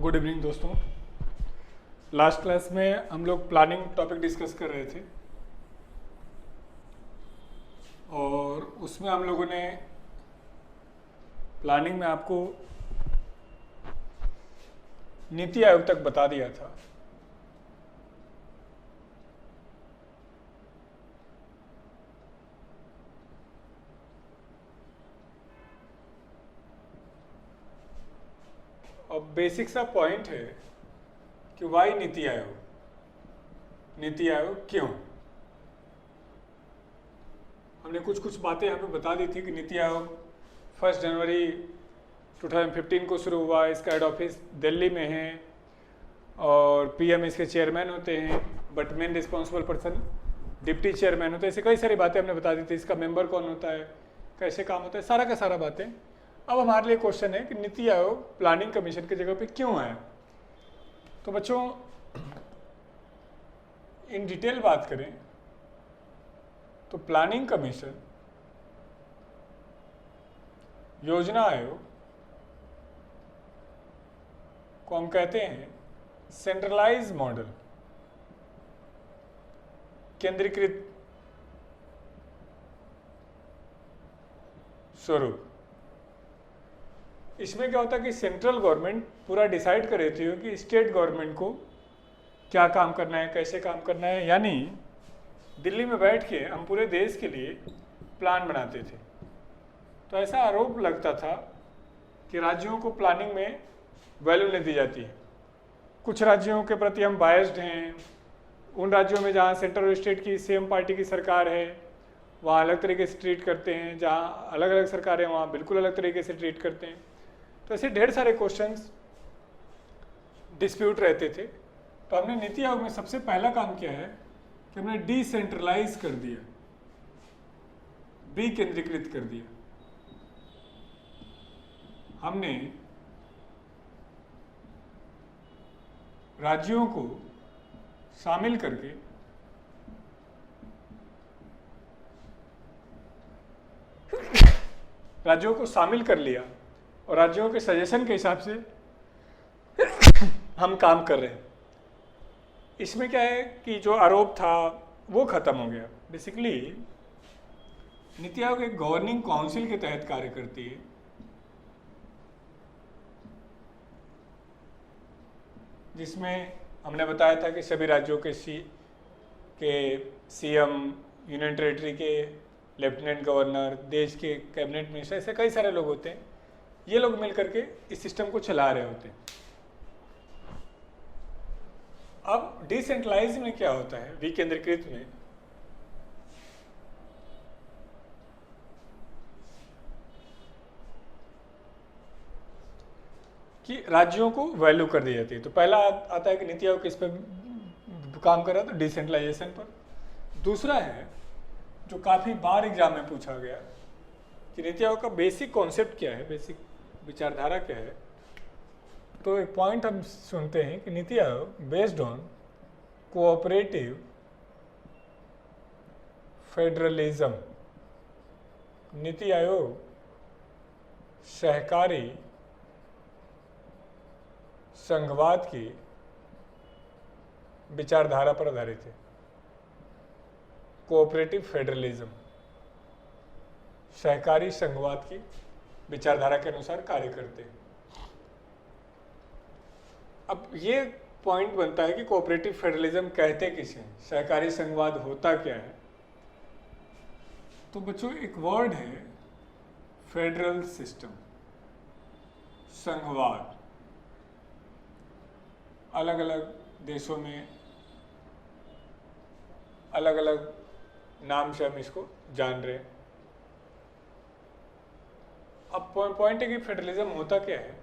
Good evening दोस्तों। Last class में हम लोग प्लानिंग टॉपिक डिस्कस कर रहे थे और उसमें हम लोगों ने प्लानिंग में आपको नीति आयोग तक बता दिया था। और बेसिक सा पॉइंट है कि वाई नीति आयोग, नीति आयोग क्यों। हमने कुछ बातें यहाँ पे बता दी थी कि नीति आयोग 1 जनवरी 2015 को शुरू हुआ। इसका हेड ऑफिस दिल्ली में है और पीएम इसके चेयरमैन होते हैं, but main responsible person deputy chairman होते हैं। ऐसे कई सारी बातें हमने बता दी थी। इसका मेंबर कौन होता है, कैसे काम होता है, सारा का सारा बातें। अब हमारे लिए क्वेश्चन है कि नीति आयोग प्लानिंग कमीशन की जगह पे क्यों है। तो बच्चों इन डिटेल बात करें तो प्लानिंग कमीशन, योजना आयोग को हम कहते हैं सेंट्रलाइज मॉडल, केंद्रीकृत स्वरूप। इसमें क्या होता है कि सेंट्रल गवर्नमेंट पूरा डिसाइड कर रही थी कि स्टेट गवर्नमेंट को क्या काम करना है, कैसे काम करना है। यानी दिल्ली में बैठ के हम पूरे देश के लिए प्लान बनाते थे। तो ऐसा आरोप लगता था कि राज्यों को प्लानिंग में वैल्यू नहीं दी जाती है। कुछ राज्यों के प्रति हम बायस्ड हैं। उन राज्यों में जहाँ सेंट्रल और स्टेट की सेम पार्टी की सरकार है वहाँ अलग तरीके से ट्रीट करते हैं, जहाँ अलग अलग सरकारें वहाँ बिल्कुल अलग तरीके से ट्रीट करते हैं। तो ऐसे ढेर सारे क्वेश्चंस डिस्प्यूट रहते थे। तो हमने नीति आयोग में सबसे पहला काम किया है कि हमने डिसेंट्रलाइज कर दिया, विकेंद्रीकृत कर दिया। हमने राज्यों को शामिल करके राज्यों को शामिल कर लिया और राज्यों के सजेशन के हिसाब से हम काम कर रहे हैं। इसमें क्या है कि जो आरोप था वो खत्म हो गया। बेसिकली नीति आयोग एक गवर्निंग काउंसिल के तहत कार्य करती है, जिसमें हमने बताया था कि सभी राज्यों के सीएम, यूनियन टेरिटरी के लेफ्टिनेंट गवर्नर, देश के कैबिनेट मिनिस्टर, ऐसे कई सारे लोग होते हैं। ये लोग मिलकर के इस सिस्टम को चला रहे होते हैं। अब डिसेंट्रलाइज में क्या होता है, विकेंद्रीकृत में कि राज्यों को वैल्यू कर दी जाती है। तो पहला आता है कि नीति आयोग किस पे काम कर रहा है, तो डिसेंट्रलाइजेशन पर। दूसरा है जो काफ़ी बार एग्जाम में पूछा गया कि नीति आयोग का बेसिक कॉन्सेप्ट क्या है, बेसिक विचारधारा क्या है। तो एक पॉइंट हम सुनते हैं कि NITI Aayog based on cooperative federalism, NITI Aayog सहकारी संघवाद की विचारधारा पर आधारित है। कोऑपरेटिव फेडरलिज्म, सहकारी संघवाद की विचारधारा के अनुसार कार्य करते हैं। अब ये पॉइंट बनता है कि कोऑपरेटिव फेडरलिज्म कहते किसे, सहकारी संघवाद होता क्या है। तो बच्चों एक वर्ड है फेडरल सिस्टम, संघवाद। अलग अलग देशों में अलग अलग नाम से हम इसको जान रहे हैं। अब पॉइंट है कि फेडरलिज्म होता क्या है।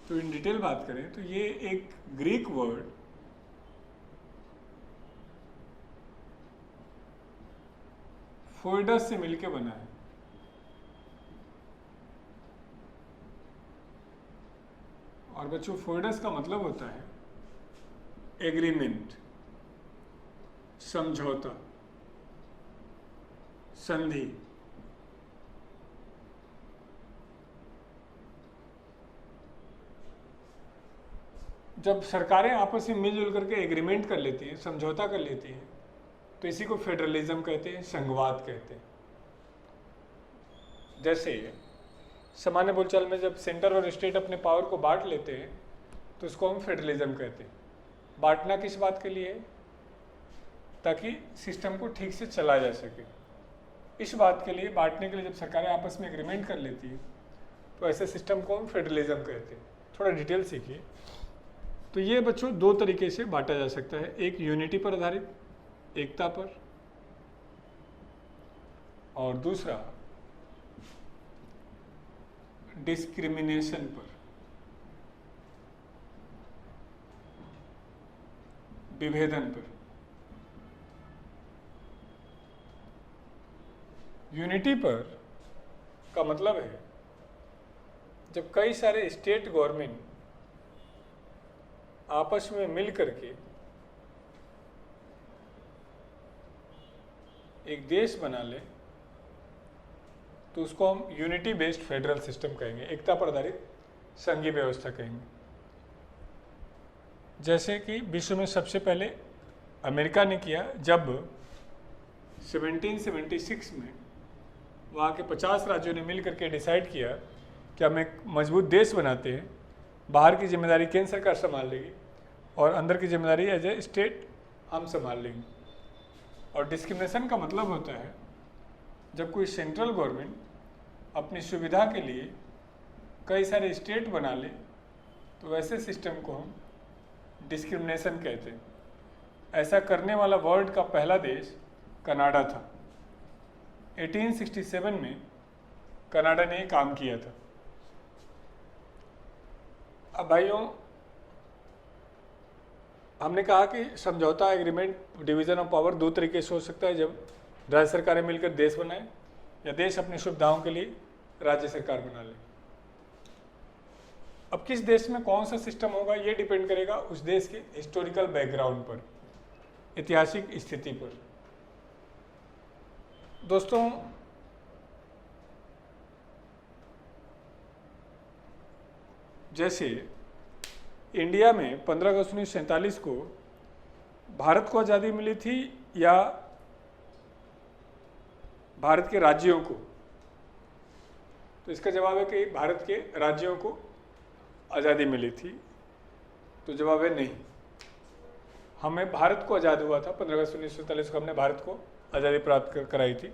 तो इन डिटेल बात करें तो ये एक ग्रीक वर्ड फोइडस से मिलके बना है। और बच्चों फोइडस का मतलब होता है एग्रीमेंट, समझौता, संधि। जब सरकारें आपस में मिलजुल करके एग्रीमेंट कर लेती हैं, समझौता कर लेती हैं, तो इसी को फेडरलिज्म कहते हैं, संघवाद कहते हैं। जैसे सामान्य बोलचाल में जब सेंटर और स्टेट अपने पावर को बांट लेते हैं तो उसको हम फेडरलिज्म कहते हैं। बांटना किस बात के लिए? ताकि सिस्टम को ठीक से चला जा सके। इस बात के लिए, बांटने के लिए जब सरकारें आपस में एग्रीमेंट कर लेती है तो ऐसे सिस्टम को हम फेडरलिज्म कहते हैं। थोड़ा डिटेल सीखिए। तो ये बच्चों दो तरीके से बांटा जा सकता है, एक यूनिटी पर आधारित, एकता पर, और दूसरा डिस्क्रिमिनेशन पर, विभेदन पर। यूनिटी पर का मतलब है जब कई सारे स्टेट गवर्नमेंट आपस में मिल करके एक देश बना ले तो उसको हम यूनिटी बेस्ड फेडरल सिस्टम कहेंगे, एकता पर आधारित संघीय व्यवस्था कहेंगे। जैसे कि विश्व में सबसे पहले अमेरिका ने किया, जब 1776 में वहाँ के 50 राज्यों ने मिल करके डिसाइड किया कि हम एक मजबूत देश बनाते हैं, बाहर की जिम्मेदारी केंद्र सरकार संभाल लेगी और अंदर की जिम्मेदारी एज ए स्टेट हम संभाल लेंगे। और डिस्क्रिमिनेशन का मतलब होता है जब कोई सेंट्रल गवर्नमेंट अपनी सुविधा के लिए कई सारे स्टेट बना ले तो वैसे सिस्टम को हम डिस्क्रिमिनेशन कहते हैं। ऐसा करने वाला वर्ल्ड का पहला देश कनाडा था। 1867 में कनाडा ने काम किया था। अब भाइयों, हमने कहा कि समझौता, एग्रीमेंट, डिवीजन ऑफ पावर दो तरीके से हो सकता है, जब राज्य सरकारें मिलकर देश बनाए या देश अपनी सुविधाओं के लिए राज्य सरकार बना ले। अब किस देश में कौन सा सिस्टम होगा ये डिपेंड करेगा उस देश के हिस्टोरिकल बैकग्राउंड पर, ऐतिहासिक स्थिति पर। दोस्तों, जैसे इंडिया में 15 अगस्त 1947 को भारत को आज़ादी मिली थी या भारत के राज्यों को, तो इसका जवाब है कि भारत के राज्यों को आज़ादी मिली थी। तो जवाब है नहीं, हमें भारत को आज़ाद हुआ था 15 अगस्त 1947 को, हमने भारत को आज़ादी प्राप्त कराई थी।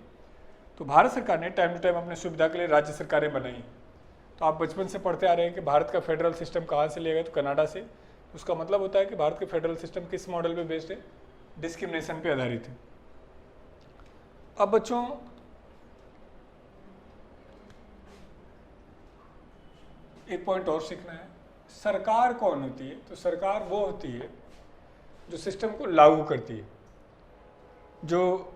तो भारत सरकार ने टाइम टू टाइम अपनी सुविधा के लिए राज्य सरकारें बनाई। तो आप बचपन से पढ़ते आ रहे हैं कि भारत का फेडरल सिस्टम कहाँ से लिया गया, तो कनाडा से। उसका मतलब होता है कि भारत के फेडरल सिस्टम किस मॉडल पे बेस्ड है? डिस्क्रिमिनेशन पे आधारित है। अब बच्चों, एक पॉइंट और सीखना है, सरकार कौन होती है? तो सरकार वो होती है जो सिस्टम को लागू करती है, जो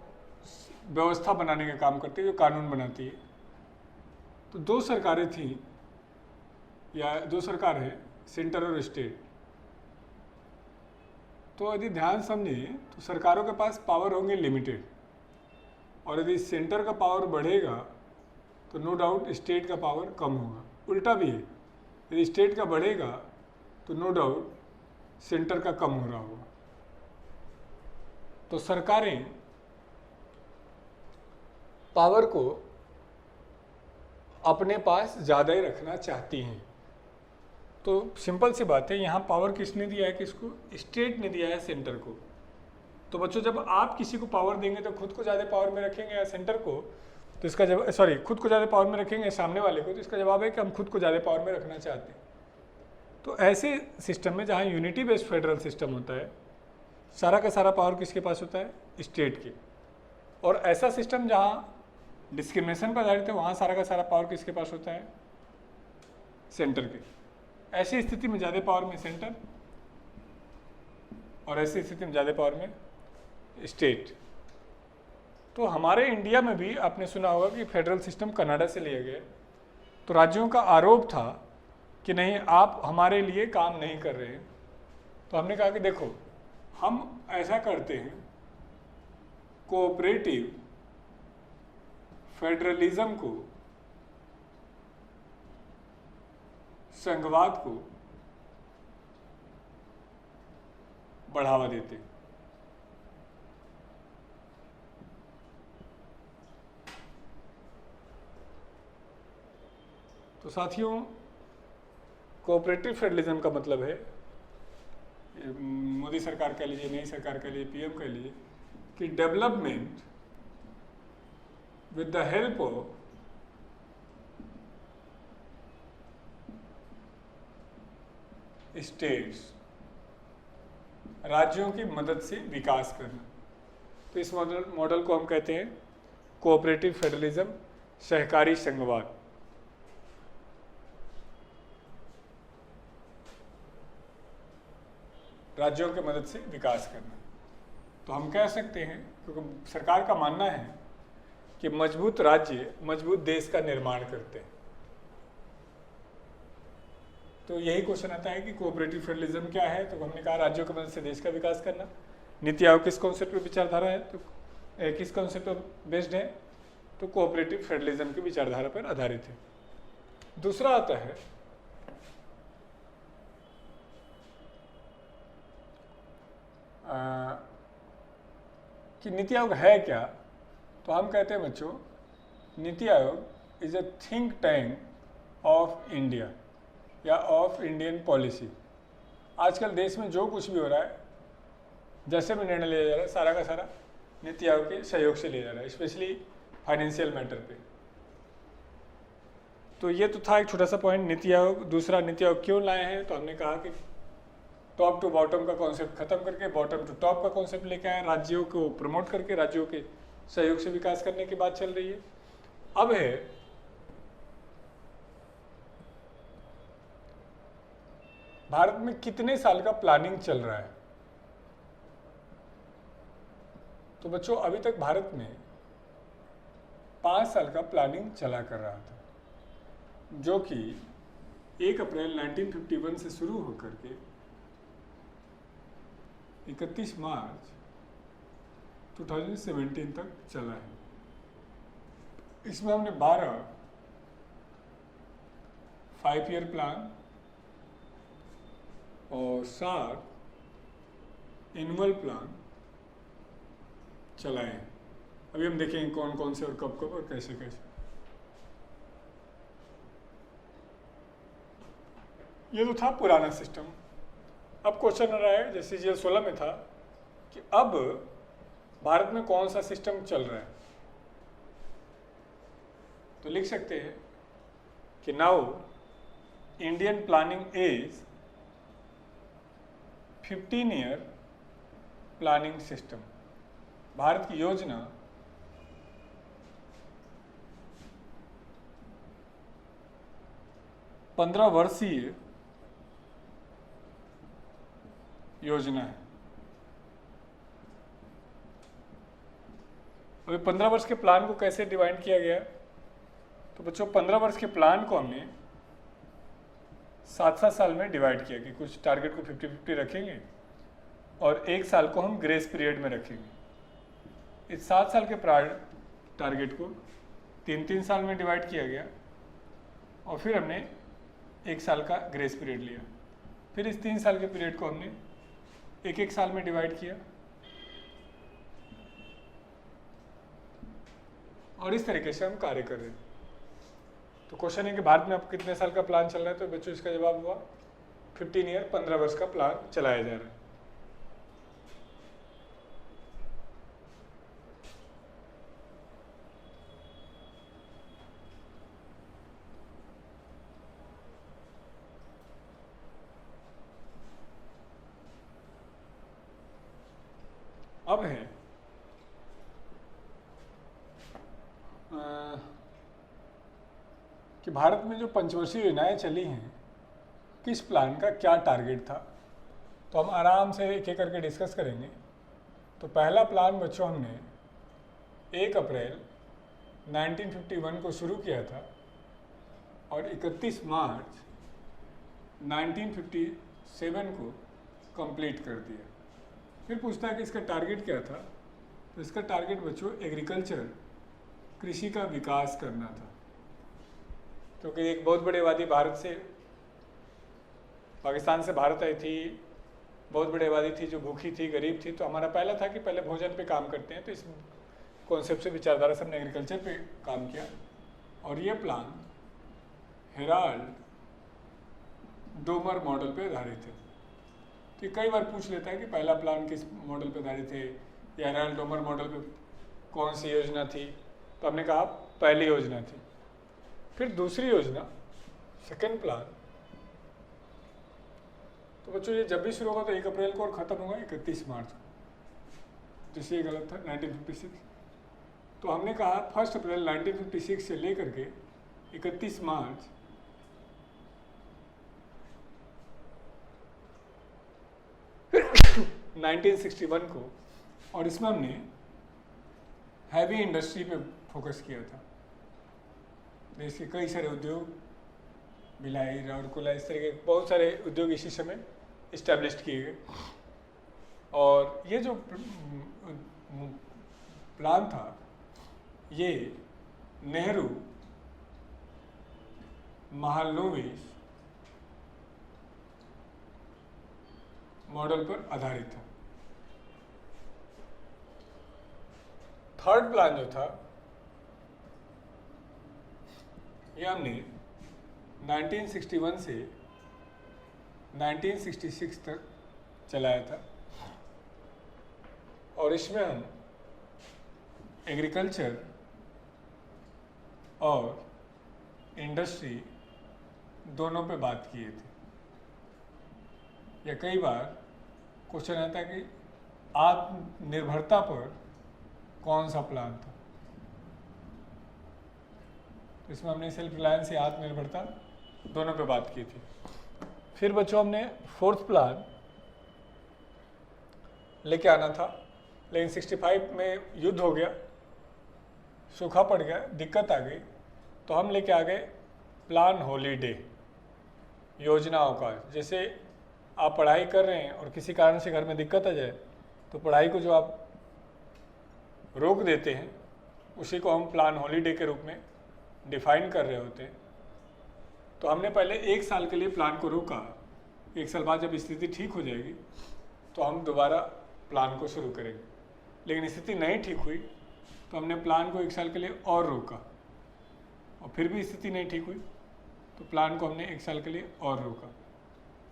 व्यवस्था बनाने का काम करती है, जो कानून बनाती है। तो दो सरकारें थी या दो सरकार है, सेंटर और स्टेट। तो यदि ध्यान समझें तो सरकारों के पास पावर होंगे लिमिटेड, और यदि सेंटर का पावर बढ़ेगा तो नो डाउट स्टेट का पावर कम होगा। उल्टा भी है, यदि स्टेट का बढ़ेगा तो नो डाउट सेंटर का कम हो रहा होगा। तो सरकारें पावर को अपने पास ज़्यादा ही रखना चाहती हैं। तो सिंपल सी बात है, यहाँ पावर किसने दिया है? किसको? स्टेट ने दिया है सेंटर को। तो बच्चों, जब आप किसी को पावर देंगे तो खुद को ज़्यादा पावर में रखेंगे या सेंटर को? तो इसका जवाब, सॉरी, खुद को ज़्यादा पावर में रखेंगे सामने वाले को। तो इसका जवाब है कि हम खुद को ज़्यादा पावर में रखना चाहते हैं। तो ऐसे सिस्टम में जहाँ यूनिटी बेस्ड फेडरल सिस्टम होता है, सारा का सारा पावर किसके पास होता है? स्टेट के। और ऐसा सिस्टम जहाँ डिस्क्रिमिनेशन पर आधारित है, वहाँ सारा का सारा पावर किसके पास होता है? सेंटर के। ऐसी स्थिति में ज़्यादा पावर में सेंटर और ऐसी स्थिति में ज़्यादा पावर में स्टेट। तो हमारे इंडिया में भी आपने सुना होगा कि फेडरल सिस्टम कनाडा से लिया गया। तो राज्यों का आरोप था कि नहीं, आप हमारे लिए काम नहीं कर रहे हैं। तो हमने कहा कि देखो, हम ऐसा करते हैं, कोऑपरेटिव फेडरलिज्म को, संघवाद को बढ़ावा देते। तो साथियों, कोऑपरेटिव फेडरलिज्म का मतलब है, मोदी सरकार कह लीजिए, नई सरकार कह लीजिए, पीएम कह लीजिए, कि development with the help of states, राज्यों की मदद से विकास करना। तो इस मॉडल को हम कहते हैं कोऑपरेटिव फेडरलिज्म, सहकारी संघवाद। राज्यों की मदद से विकास करना। तो हम कह सकते हैं, क्योंकि सरकार का मानना है कि मजबूत राज्य मजबूत देश का निर्माण करते हैं। तो यही क्वेश्चन आता है कि कोऑपरेटिव फेडरलिज्म क्या है। तो हमने कहा राज्यों की मदद से देश का विकास करना। नीति आयोग किस कॉन्सेप्ट पे विचारधारा है, तो किस कॉन्सेप्ट पर बेस्ड है, तो कोऑपरेटिव फेडरलिज्म की विचारधारा पर आधारित है। दूसरा आता है कि नीति आयोग है क्या। तो हम कहते हैं बच्चों, NITI Aayog is a think tank of India या ऑफ इंडियन पॉलिसी। आजकल देश में जो कुछ भी हो रहा है, जैसे भी निर्णय लिया जा रहा है, सारा का सारा नीति आयोग के सहयोग से लिया जा रहा है, स्पेशली फाइनेंशियल मैटर पे। तो ये तो था एक छोटा सा पॉइंट नीति आयोग। दूसरा, नीति आयोग क्यों लाए हैं, तो हमने कहा कि टॉप टू बॉटम का कॉन्सेप्ट खत्म करके बॉटम टू टॉप का कॉन्सेप्ट लेके आए, राज्यों को प्रमोट करके राज्यों के सहयोग से विकास करने की बात चल रही है। अब है भारत में कितने साल का प्लानिंग चल रहा है। तो बच्चों, अभी तक भारत में 5 साल का प्लानिंग चला कर रहा था, जो कि 1 अप्रैल 1951 से शुरू होकर के 31 मार्च 2017 तक चला है। इसमें हमने 12 5 ईयर प्लान और 7 एनुअल प्लान चलाए हैं। अभी हम देखेंगे कौन कौन से और कब कब और कैसे कैसे। ये तो था पुराना सिस्टम। अब क्वेश्चन आ रहा है, जैसे CGL 16 में था, कि अब भारत में कौन सा सिस्टम चल रहा है। तो लिख सकते हैं कि now Indian planning is 15 year planning system. Bharat की योजना 15 वर्षीय योजना है। अभी 15 वर्ष के प्लान को कैसे डिवाइड किया गया, तो बच्चों 15 वर्ष के प्लान को हमने 7-7 साल में डिवाइड किया कि कुछ टारगेट को 50-50 रखेंगे और 1 साल को हम ग्रेस पीरियड में रखेंगे। इस 7 साल के टारगेट को 3-3 साल में डिवाइड किया गया और फिर हमने 1 साल का ग्रेस पीरियड लिया। फिर इस 3 साल के पीरियड को हमने 1-1 साल में डिवाइड किया और इस तरीके से हम कार्य कर रहे हैं। तो क्वेश्चन है कि भारत में अब कितने साल का प्लान चल रहा है, तो बच्चों इसका जवाब हुआ 15 ईयर, 15 वर्ष का प्लान चलाया जा रहा है। अब है कि भारत में जो पंचवर्षीय योजनाएं चली हैं, किस प्लान का क्या टारगेट था। तो हम आराम से एक एक करके डिस्कस करेंगे। तो पहला प्लान बच्चों हमने 1 अप्रैल 1951 को शुरू किया था और 31 मार्च 1957 को कंप्लीट कर दिया। फिर पूछता है कि इसका टारगेट क्या था। तो इसका टारगेट बच्चों एग्रीकल्चर, कृषि का विकास करना था, क्योंकि एक बहुत बड़ी आबादी भारत से, पाकिस्तान से भारत आई थी बहुत बड़ी आबादी थी जो भूखी थी, गरीब थी। तो हमारा पहला था कि पहले भोजन पे काम करते हैं। तो इस कॉन्सेप्ट से विचारधारा से हमने एग्रीकल्चर पे काम किया। और ये प्लान हेराल्ड डोमर मॉडल पे आधारित है। तो कई बार पूछ लेता है कि पहला प्लान किस मॉडल पे आधारित है या हेराल्ड डोमर मॉडल पे कौन सी योजना थी। तो हमने कहा पहली योजना थी। फिर दूसरी योजना सेकेंड प्लान, तो बच्चों ये जब भी शुरू होगा तो 1 अप्रैल को और ख़त्म होगा 31 मार्च को, जिससे ये गलत था 1956। तो हमने कहा 1 अप्रैल 1956 से लेकर के 31 मार्च 1961 को, और इसमें हमने हैवी इंडस्ट्री पे फोकस किया था। देश के कई सारे उद्योग, भिलाई, राउरकेला, इस तरह के बहुत सारे उद्योग इसी समय इस्टेब्लिश किए गए। और ये जो प्लान था ये नेहरू महालनोबिस मॉडल पर आधारित था। थर्ड प्लान जो था ये हमने 1961 से 1966 तक चलाया था। और इसमें हम एग्रीकल्चर और इंडस्ट्री दोनों पे बात किए थे। या कई बार क्वेश्चन आता है कि आत्मनिर्भरता पर कौन सा प्लान था। तो इसमें हमने सेल्फ रिलायंस या आत्मनिर्भरता दोनों पे बात की थी। फिर बच्चों हमने फोर्थ प्लान लेके आना था, लेकिन 65 में युद्ध हो गया, सूखा पड़ गया, दिक्कत आ गई। तो हम लेके आ गए प्लान हॉलीडे, योजनाओं का। जैसे आप पढ़ाई कर रहे हैं और किसी कारण से घर में दिक्कत आ जाए तो पढ़ाई को जो आप रोक देते हैं उसी को हम प्लान हॉलीडे के रूप में डिफाइन कर रहे होते हैं। तो हमने पहले 1 साल के लिए प्लान को रोका। 1 साल बाद जब स्थिति ठीक हो जाएगी तो हम दोबारा प्लान को शुरू करेंगे। लेकिन स्थिति नहीं ठीक हुई तो हमने प्लान को 1 साल के लिए और रोका, और फिर भी स्थिति नहीं ठीक हुई तो प्लान को हमने 1 साल के लिए और रोका।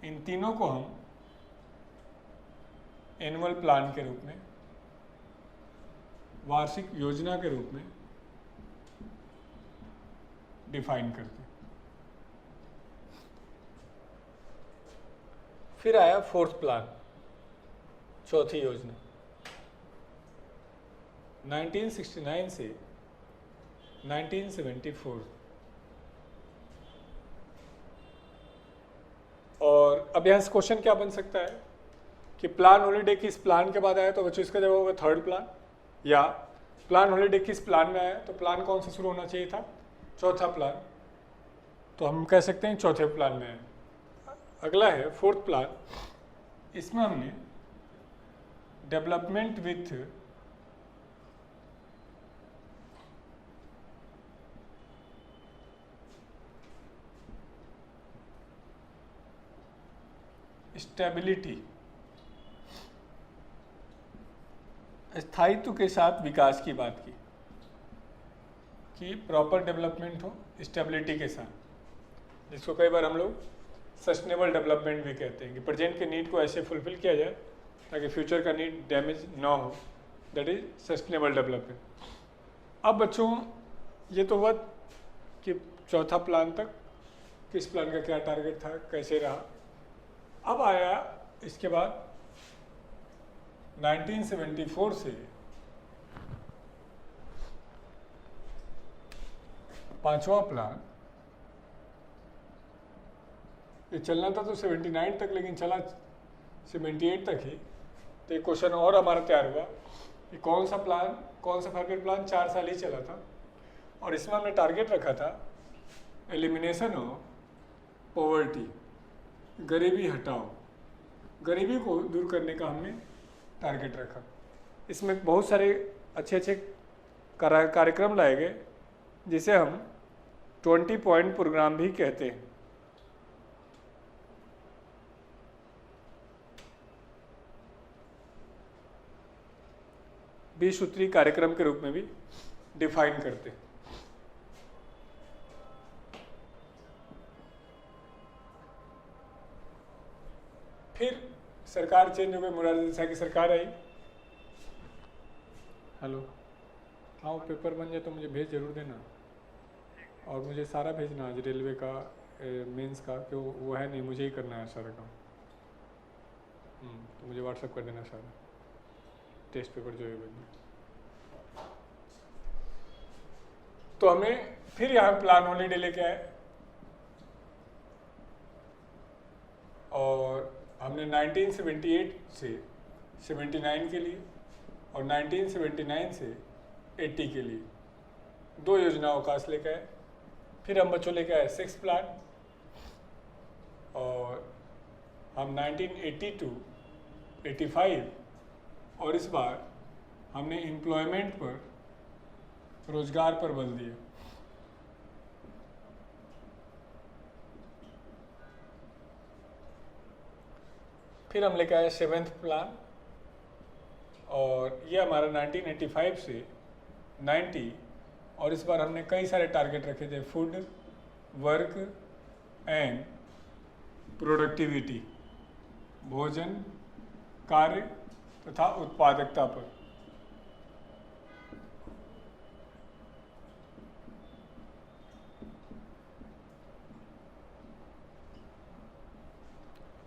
इन तीनों को हम एनुअल प्लान के रूप में, वार्षिक योजना के रूप में डिफाइन करते हैं। फिर आया फोर्थ प्लान, चौथी योजना। 1969 से 1974। और अब यहाँ से क्वेश्चन क्या बन सकता है कि प्लान हॉलीडे किस प्लान के बाद आया, तो बच्चों इसका जवाब होगा थर्ड प्लान। या प्लान हॉलीडे किस प्लान में आया तो प्लान कौन सा शुरू होना चाहिए था, चौथा प्लान। तो हम कह सकते हैं चौथे प्लान में आया। अगला है फोर्थ प्लान। इसमें हमने डेवलपमेंट विथ स्टेबिलिटी, स्थायित्व के साथ विकास की बात की कि प्रॉपर डेवलपमेंट हो स्टेबिलिटी के साथ, जिसको कई बार हम लोग सस्टेनेबल डेवलपमेंट भी कहते हैं कि प्रेजेंट के नीड को ऐसे फुलफिल किया जाए ताकि फ्यूचर का नीड डैमेज ना हो, दैट इज सस्टेनेबल डेवलपमेंट। अब बच्चों ये तो हुआ कि चौथा प्लान तक किस प्लान का क्या टारगेट था, कैसे रहा। अब आया इसके बाद 1974 से पांचवा प्लान। ये चलना था तो 79 तक, लेकिन चला 78 तक ही। तो एक क्वेश्चन और हमारा तैयार हुआ कि कौन सा प्लान, कौन सा 5 प्लान 4 साल ही चला था, और इसमें हमने टारगेट रखा था एलिमिनेशन ऑफ पॉवर्टी, गरीबी हटाओ। गरीबी को दूर करने का हमने टारगेट रखा। इसमें बहुत सारे अच्छे अच्छे कार्यक्रम लाए गए जिसे हम 20 पॉइंट प्रोग्राम भी कहते हैं। 20 सूत्री कार्यक्रम के रूप में भी डिफाइन करते हैं। फिर सरकार चेंज हो गई, मोरारजी देसाई की सरकार आई। हेलो, हाँ वो पेपर बन जाए तो मुझे भेज जरूर देना, और मुझे सारा भेजना आज रेलवे का मेंस का, क्यों वो है नहीं, मुझे ही करना है सारा काम। तो मुझे व्हाट्सएप कर देना सारा टेस्ट पेपर जो है भेजना। तो हमें फिर यहाँ प्लान हॉलीडे लेके आए, और हमने 1978 से 79 के लिए और 1979 से 80 के लिए 2 योजना अवकाश लेके आए। फिर हम बच्चों लेके आए 6 प्लान, और हम 1982, 85 और इस बार हमने एम्प्लॉयमेंट पर, रोजगार पर बल दिया। फिर हम लेके आए 7th प्लान, और ये हमारा 1985 से 90, और इस बार हमने कई सारे टारगेट रखे थे, फूड, वर्क एंड प्रोडक्टिविटी, भोजन, कार्य तथा उत्पादकता पर।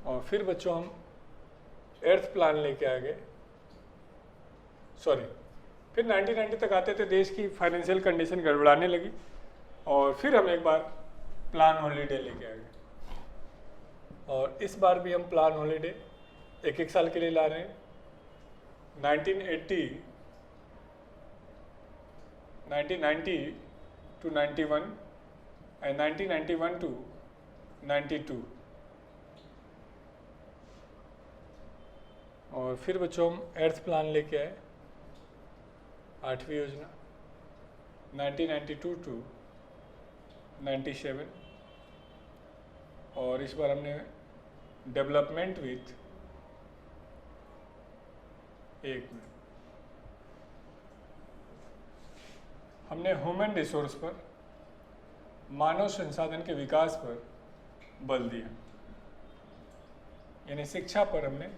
और फिर बच्चों हम 8th प्लान लेके आ गए, फिर 1990 तक आते थे, देश की फाइनेंशियल कंडीशन गड़बड़ाने लगी, और फिर हम एक बार प्लान हॉलीडे लेके आ गए। और इस बार भी हम प्लान हॉलीडे 1-1 साल के लिए ला रहे हैं। 1990 to 91 एंड 1991 to 92। और फिर बच्चों हम 8th प्लान लेके आए, 8वीं योजना 1992 to 97, और इस बार हमने डेवलपमेंट विथ, एक मिनट, हमने ह्यूमन रिसोर्स पर, मानव संसाधन के विकास पर बल दिया, यानी शिक्षा पर हमने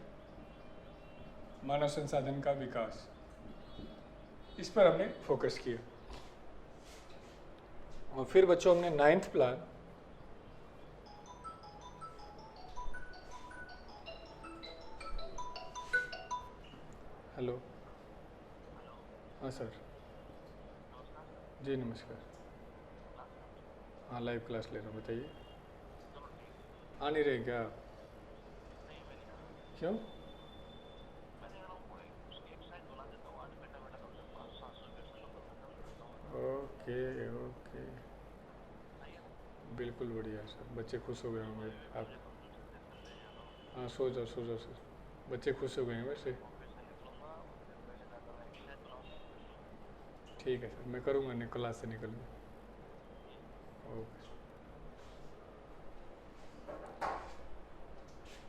मानव संसाधन का विकास, इस पर हमने फोकस किया। और फिर बच्चों हमने 9th प्लान, हेलो, हाँ सर, जी नमस्कार, हाँ लाइव क्लास ले रहा हूँ, बताइए। आ नहीं रहे क्या? क्यों? ओके ओके, बिल्कुल बढ़िया सर, बच्चे खुश हो गए होंगे आप। हाँ सो जाओ सर, बच्चे खुश हो गए हैं वैसे। ठीक है सर, मैं करूँगा, क्लास से निकलूँगा। ओके।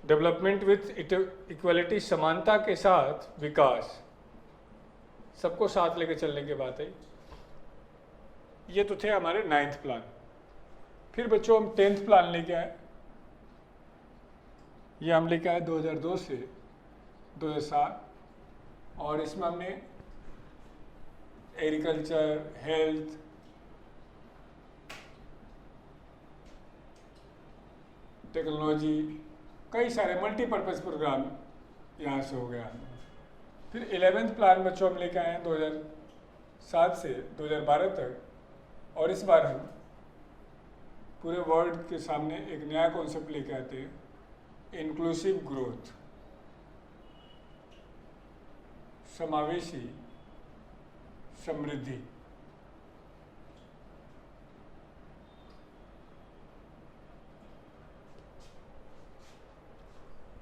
डेवलपमेंट विथ इक्वलिटी, समानता के साथ विकास, सबको साथ लेके चलने की बात है। ये तो थे हमारे 9th प्लान। फिर बच्चों हम 10th प्लान लेके आए, ये हम लेके आए 2002 से 2007, और इसमें हमने एग्रीकल्चर, हेल्थ, टेक्नोलॉजी, कई सारे मल्टीपर्पज़ प्रोग्राम यहाँ से हो गया। फिर 11th प्लान बच्चों हम लेके आए हैं 2007 से 2012 तक, और इस बार हम पूरे वर्ल्ड के सामने एक नया कॉन्सेप्ट लेके आते हैं, इंक्लूसिव ग्रोथ, समावेशी समृद्धि।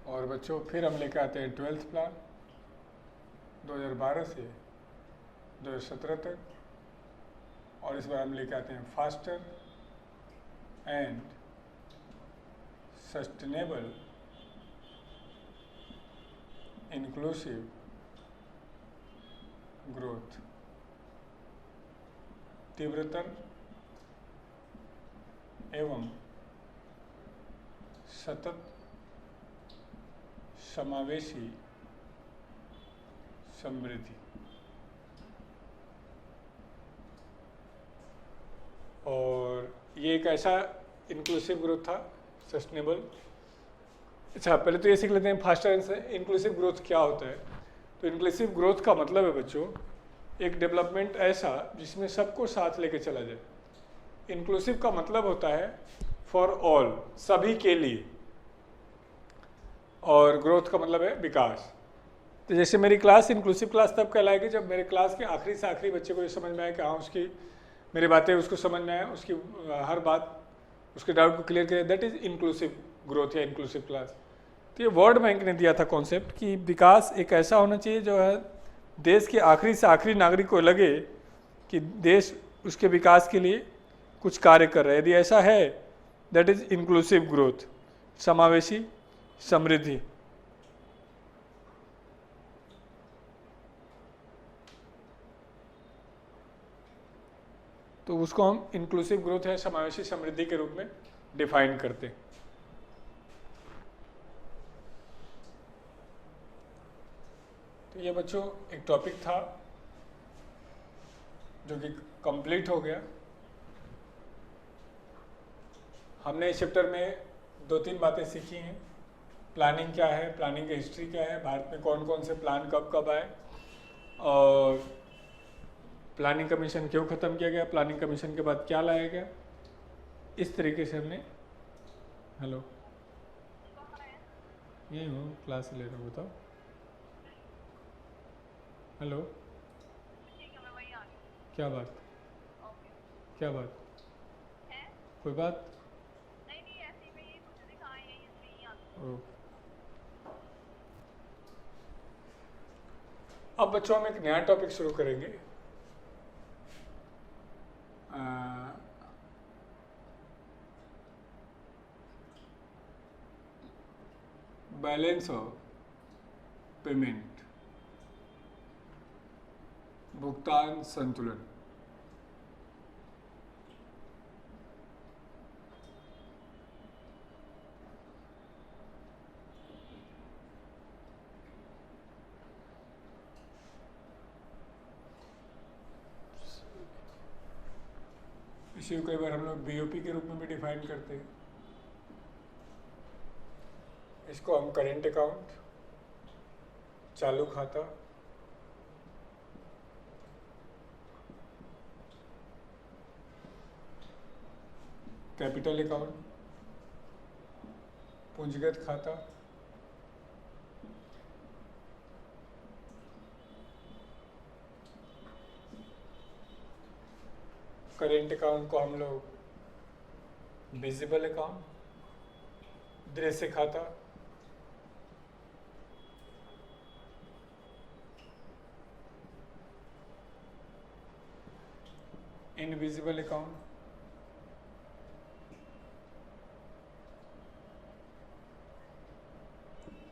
और बच्चों फिर हम लेके आते हैं 12th प्लान 2012 से 2017 तक, और इस बार हम लेके आते हैं faster and sustainable inclusive growth, तीव्रतर एवं सतत समावेशी समृद्धि। और ये एक ऐसा इंक्लूसिव ग्रोथ था, सस्टेनेबल। अच्छा, पहले तो ये सीख लेते हैं फास्टर इंक्लूसिव ग्रोथ क्या होता है। तो इंक्लूसिव ग्रोथ का मतलब है बच्चों, एक डेवलपमेंट ऐसा जिसमें सबको साथ लेके चला जाए। इंक्लूसिव का मतलब होता है फॉर ऑल, सभी के लिए, और ग्रोथ का मतलब है विकास। तो जैसे मेरी क्लास इंक्लूसिव क्लास तब कहलाएगी जब मेरे क्लास के आखिरी से आखिरी बच्चे को ये समझ में आए कि हाँ, उसकी मेरी बातें उसको समझ में आए, उसकी हर बात, उसके डाउट को क्लियर करे। दैट इज इंक्लूसिव ग्रोथ या इंक्लूसिव क्लास। तो ये वर्ल्ड बैंक ने दिया था कॉन्सेप्ट कि विकास एक ऐसा होना चाहिए जो है देश के आखिरी से आखिरी नागरिक को लगे कि देश उसके विकास के लिए कुछ कार्य कर रहा है। यदि ऐसा है, दैट इज इंक्लूसिव ग्रोथ, समावेशी समृद्धि। तो उसको हम इंक्लूसिव ग्रोथ है समावेशी समृद्धि के रूप में डिफाइन करते हैं। तो ये बच्चों एक टॉपिक था जो कि कंप्लीट हो गया। हमने इस चैप्टर में 2-3 बातें सीखी हैं। प्लानिंग क्या है, प्लानिंग की हिस्ट्री क्या है, भारत में कौन कौन से प्लान कब कब आए, और प्लानिंग कमीशन क्यों ख़त्म किया गया, प्लानिंग कमीशन के बाद क्या लाया गया। इस तरीके से हमने, हेलो, यही हूँ, क्लास ले रहा हूँ, बताओ। हेलो, क्या बात, क्या बात, कोई बात नहीं। अब बच्चों हम एक नया टॉपिक शुरू करेंगे। बैलेंस ऑफ पेमेंट, भुगतान संतुलन। इसी को कई बार हम लोग बीओपी के रूप में भी डिफाइन करते हैं। इसको हम करेंट अकाउंट, चालू खाता, कैपिटल अकाउंट, पूंजीगत खाता, करेंट अकाउंट को हम लोग विजिबल अकाउंट, दृश्य खाता, इनविजिबल अकाउंट,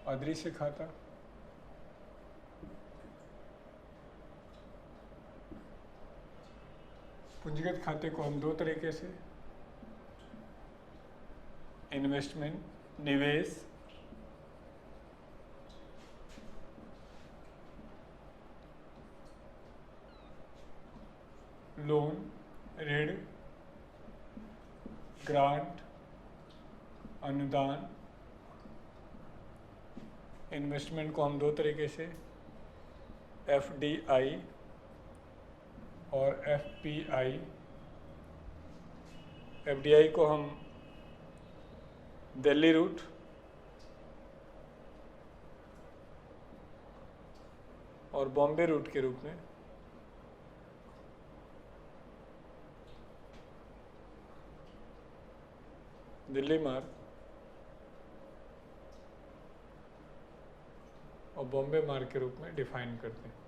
अदृश्य खाता, पूंजीगत खाते को हम 2 तरीके से, इन्वेस्टमेंट निवेश, लोन ऋण, ग्रांट अनुदान। इन्वेस्टमेंट को हम 2 तरीके से, एफडीआई और एफपीआई। एफडीआई को हम दिल्ली रूट, और बॉम्बे रूट के रूप में, दिल्ली मार्ग और बॉम्बे मार्ग के रूप में डिफाइन करते हैं।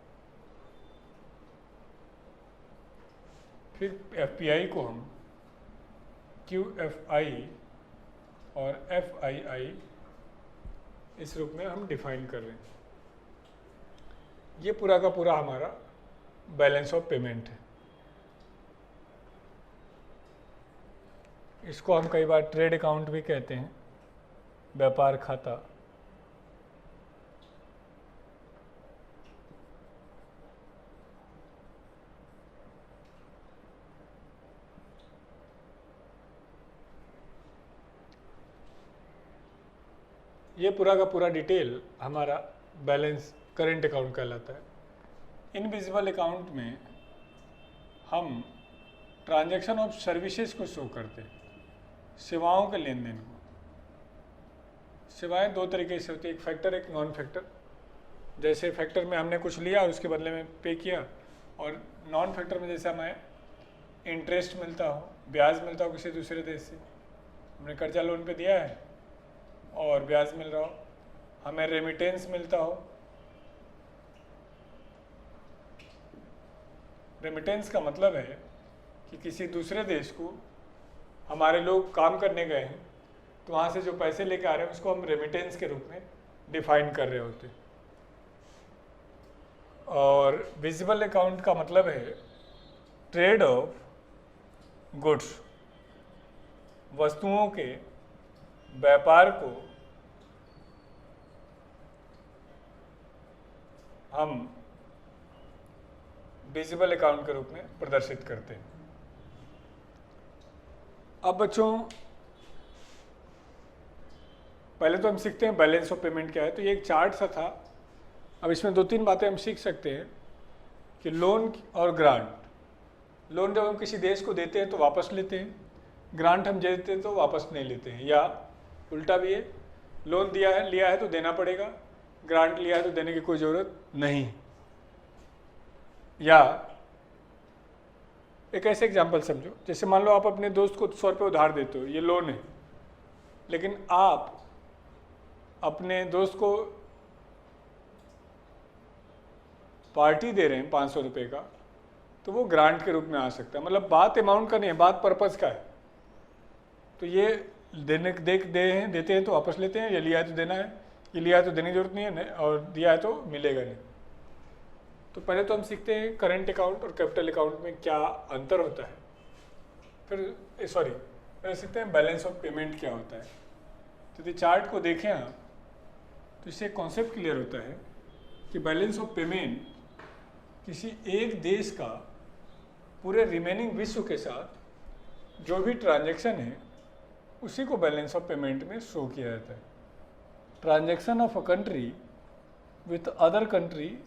फिर एफपीआई को हम क्यूएफआई और एफआईआई इस रूप में हम डिफाइन कर रहे हैं। ये पूरा का पूरा हमारा बैलेंस ऑफ पेमेंट है। इसको हम कई बार ट्रेड अकाउंट भी कहते हैं, व्यापार खाता। ये पूरा का पूरा डिटेल हमारा बैलेंस करेंट अकाउंट कहलाता है। इनविजिबल अकाउंट में हम ट्रांजैक्शन ऑफ सर्विसेज को शो करते हैं, सेवाओं के लेन देन को। सेवाएं दो तरीके से होती है, एक फैक्टर एक नॉन फैक्टर। जैसे फैक्टर में हमने कुछ लिया और उसके बदले में पे किया, और नॉन फैक्टर में जैसे हमें इंटरेस्ट मिलता हो, ब्याज मिलता हो किसी दूसरे देश से, हमने कर्जा लोन पे दिया है और ब्याज मिल रहा हो, हमें रेमिटेंस मिलता हो। रेमिटेंस का मतलब है कि किसी दूसरे देश को हमारे लोग काम करने गए हैं, तो वहाँ से जो पैसे लेके आ रहे हैं उसको हम रेमिटेंस के रूप में डिफाइन कर रहे होते हैं। और विजिबल अकाउंट का मतलब है ट्रेड ऑफ गुड्स, वस्तुओं के व्यापार को हम विजिबल अकाउंट के रूप में प्रदर्शित करते हैं। अब बच्चों पहले तो हम सीखते हैं बैलेंस ऑफ पेमेंट क्या है। तो ये एक चार्ट सा था। अब इसमें दो तीन बातें हम सीख सकते हैं कि लोन और ग्रांट। लोन जब हम किसी देश को देते हैं तो वापस लेते हैं, ग्रांट हम देते हैं तो वापस नहीं लेते हैं, या उल्टा भी है, लोन लिया है तो देना पड़ेगा, ग्रांट लिया है तो देने की कोई ज़रूरत नहीं। या एक ऐसे एग्जांपल समझो, जैसे मान लो आप अपने दोस्त को 100 रुपये उधार देते हो, ये लोन है, लेकिन आप अपने दोस्त को पार्टी दे रहे हैं 500 रुपये का, तो वो ग्रांट के रूप में आ सकता है। मतलब बात अमाउंट का नहीं है, बात पर्पज़ का है। तो ये देते हैं तो वापस लेते हैं, ये लिया है तो देना है, ये लिया है तो देने की जरूरत नहीं है, और दिया है तो मिलेगा नहीं। तो पहले तो हम सीखते हैं करेंट अकाउंट और कैपिटल अकाउंट में क्या अंतर होता है। फिर सीखते हैं बैलेंस ऑफ पेमेंट क्या होता है। तो यदि चार्ट को देखें आप तो इससे कॉन्सेप्ट क्लियर होता है कि बैलेंस ऑफ पेमेंट किसी एक देश का पूरे रिमेनिंग विश्व के साथ जो भी ट्रांजैक्शन है उसी को बैलेंस ऑफ पेमेंट में शो किया जाता है। Transaction of a country with other country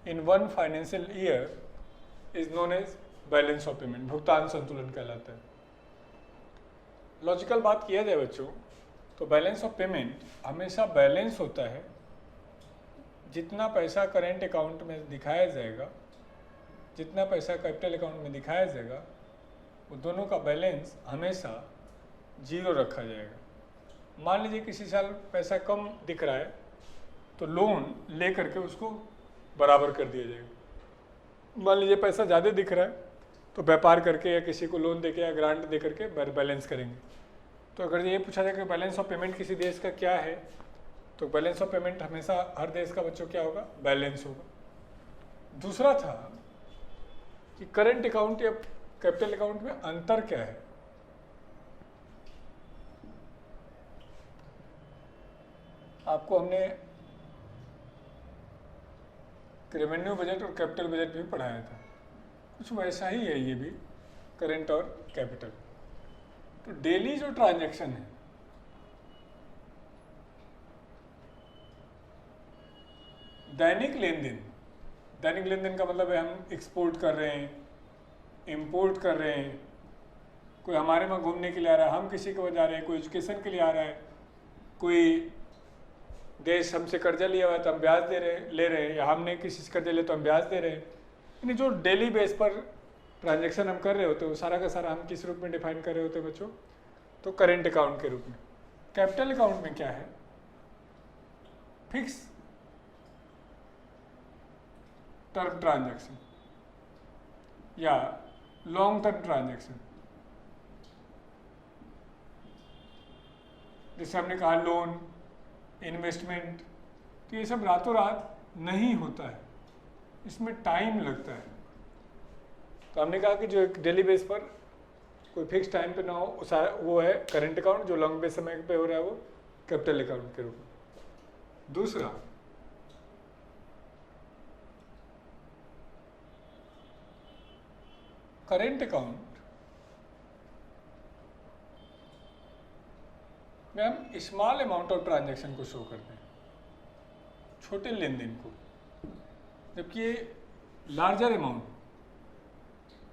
in one financial year is known as balance of payment, भुगतान संतुलन कहलाता है। लॉजिकल बात किया जाए बच्चों तो बैलेंस ऑफ पेमेंट हमेशा बैलेंस होता है। जितना पैसा करेंट अकाउंट में दिखाया जाएगा, जितना पैसा कैपिटल अकाउंट में दिखाया जाएगा, वो दोनों का बैलेंस हमेशा 0 रखा जाएगा। मान लीजिए किसी साल पैसा कम दिख रहा है तो लोन ले करके उसको बराबर कर दिया जाएगा। मान लीजिए पैसा ज़्यादा दिख रहा है तो व्यापार करके या किसी को लोन देके या ग्रांट दे करके बैलेंस करेंगे। तो अगर ये पूछा जाए कि बैलेंस ऑफ पेमेंट किसी देश का क्या है, तो बैलेंस ऑफ पेमेंट हमेशा हर देश का बच्चों क्या होगा, बैलेंस होगा। दूसरा था कि करंट अकाउंट या कैपिटल अकाउंट में अंतर क्या है। आपको हमने रेवेन्यू बजट और कैपिटल बजट भी पढ़ाया था, कुछ वैसा ही है ये भी, करंट और कैपिटल। तो डेली जो ट्रांजैक्शन है, दैनिक लेन देन का मतलब है हम एक्सपोर्ट कर रहे हैं, इंपोर्ट कर रहे हैं, कोई हमारे वहाँ घूमने के लिए आ रहा है, हम किसी को जा रहे हैं, कोई एजुकेशन के लिए आ रहा है, कोई देश हमसे कर्जा लिया हुआ है तो हम ब्याज ले रहे हैं, या हमने किसी से कर्जा लिया तो हम ब्याज दे रहे हैं। यानी जो डेली बेस पर ट्रांजैक्शन हम कर रहे होते हैं वो सारा का सारा हम किस रूप में डिफाइन कर रहे होते हैं बच्चों, तो करेंट अकाउंट के रूप में। कैपिटल अकाउंट में क्या है, फिक्स टर्म ट्रांजैक्शन या लॉन्ग टर्म ट्रांजैक्शन। जैसे हमने कहा लोन, इन्वेस्टमेंट, तो ये सब रातों रात नहीं होता है, इसमें टाइम लगता है। तो हमने कहा कि जो एक डेली बेस पर कोई फिक्स टाइम पे ना हो वो है करंट अकाउंट, जो लॉन्ग बेस समय पे हो रहा है वो कैपिटल अकाउंट के रूप में। दूसरा, करेंट अकाउंट में हम स्मॉल अमाउंट ऑफ ट्रांजैक्शन को शो करते हैं, छोटे लेन देन को, जबकि ये लार्जर अमाउंट,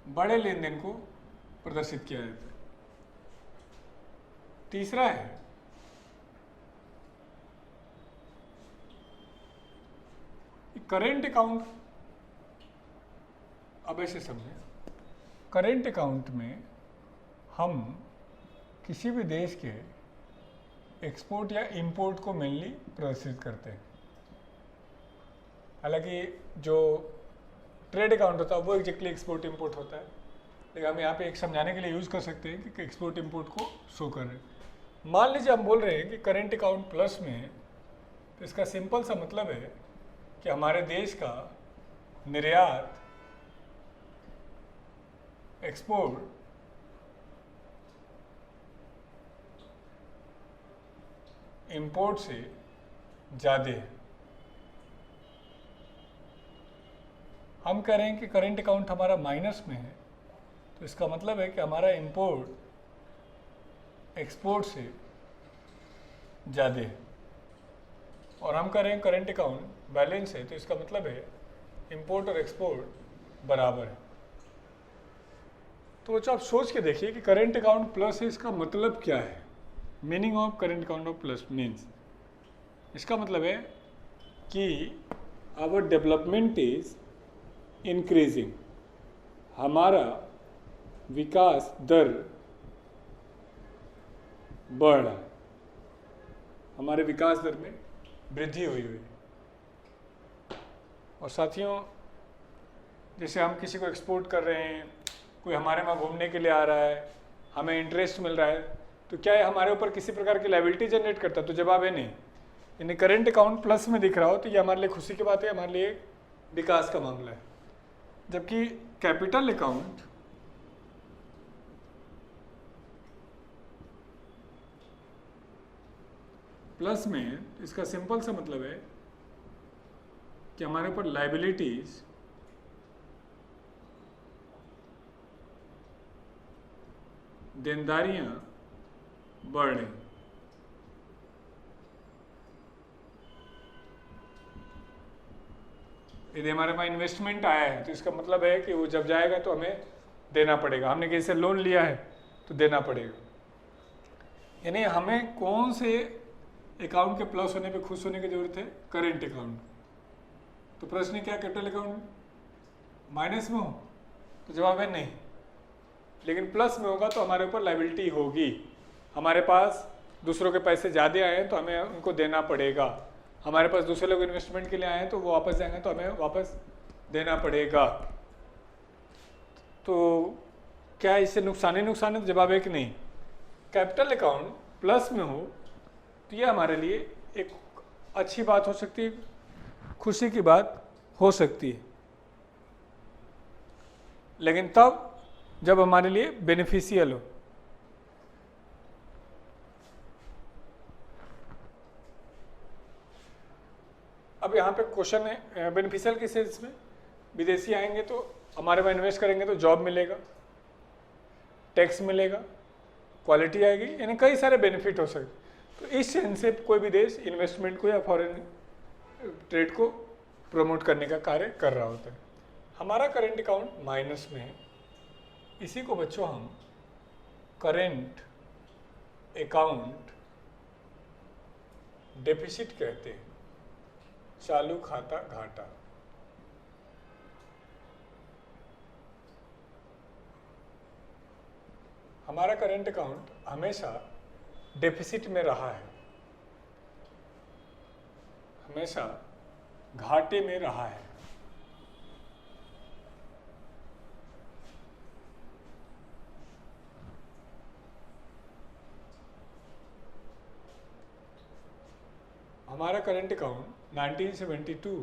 बड़े लेन देन को प्रदर्शित किया जाता है। तीसरा है करेंट अकाउंट। अब ऐसे समझें, करेंट अकाउंट में हम किसी भी देश के एक्सपोर्ट या इंपोर्ट को मेनली प्रदर्शित करते हैं। हालांकि जो ट्रेड अकाउंट होता है वो एग्जैक्टली एक्सपोर्ट इंपोर्ट होता है, लेकिन हम यहाँ पे एक समझाने के लिए यूज़ कर सकते हैं कि एक्सपोर्ट इंपोर्ट को शो कर रहे हैं। मान लीजिए हम बोल रहे हैं कि करेंट अकाउंट प्लस में है, तो इसका सिंपल सा मतलब है कि हमारे देश का निर्यात, एक्सपोर्ट इंपोर्ट से ज़्यादा है। हम कह रहे हैं कि करेंट अकाउंट हमारा माइनस में है, तो इसका मतलब है कि हमारा इंपोर्ट एक्सपोर्ट से ज़्यादा है। और हम कह रहे हैं करेंट अकाउंट बैलेंस है, तो इसका मतलब है इंपोर्ट और एक्सपोर्ट बराबर है। तो बच्चों आप सोच के देखिए कि करेंट अकाउंट प्लस है, इसका मतलब क्या है। Meaning of current account of plus means, इसका मतलब है कि आवर डेवलपमेंट इज इंक्रीजिंग, हमारा विकास दर बढ़ रहा है, हमारे विकास दर में वृद्धि हुई है। और साथियों, जैसे हम किसी को एक्सपोर्ट कर रहे हैं, कोई हमारे वहाँ घूमने के लिए आ रहा है, हमें इंटरेस्ट मिल रहा है, तो क्या ये हमारे ऊपर किसी प्रकार की लायबिलिटी जनरेट करता है? तो जवाब है नहीं। यानी करेंट अकाउंट प्लस में दिख रहा हो तो ये हमारे लिए खुशी की बात है, हमारे लिए विकास का मामला है। जबकि कैपिटल अकाउंट प्लस में, इसका सिंपल सा मतलब है कि हमारे ऊपर लायबिलिटीज देनदारियां बढ़ रही। यदि हमारे पास इन्वेस्टमेंट आया है तो इसका मतलब है कि वो जब जाएगा तो हमें देना पड़ेगा। हमने किसी से लोन लिया है तो देना पड़ेगा। यानी हमें कौन से अकाउंट के प्लस होने पे खुश होने की जरूरत है? Current account. तो प्रश्न क्या कैपिटल अकाउंट माइनस में हो? तो जवाब है नहीं। लेकिन प्लस में होगा तो हमारे ऊपर लायबिलिटी होगी, हमारे पास दूसरों के पैसे ज़्यादा आए हैं तो हमें उनको देना पड़ेगा, हमारे पास दूसरे लोग इन्वेस्टमेंट के लिए आए हैं तो वो वापस जाएंगे तो हमें वापस देना पड़ेगा। तो क्या इससे नुकसान ही नुकसान है? तो जवाब है कि नहीं। कैपिटल अकाउंट प्लस में हो तो ये हमारे लिए एक अच्छी बात हो सकती है, खुशी की बात हो सकती है, लेकिन तब जब हमारे लिए बेनिफिशियल हो। अब यहाँ पे क्वेश्चन है बेनिफिशियल किस सेंस में? विदेशी आएंगे तो हमारे में इन्वेस्ट करेंगे तो जॉब मिलेगा, टैक्स मिलेगा, क्वालिटी आएगी, यानी कई सारे बेनिफिट हो सकते। तो इस सेंस से कोई भी देश इन्वेस्टमेंट को या फॉरेन ट्रेड को प्रमोट करने का कार्य कर रहा होता है। हमारा करेंट अकाउंट माइनस में है, इसी को बच्चों हम करेंट अकाउंट डेफिसिट कहते हैं, चालू खाता घाटा। हमारा करेंट अकाउंट हमेशा डेफिसिट में रहा है, हमेशा घाटे में रहा है। हमारा करंट अकाउंट 1972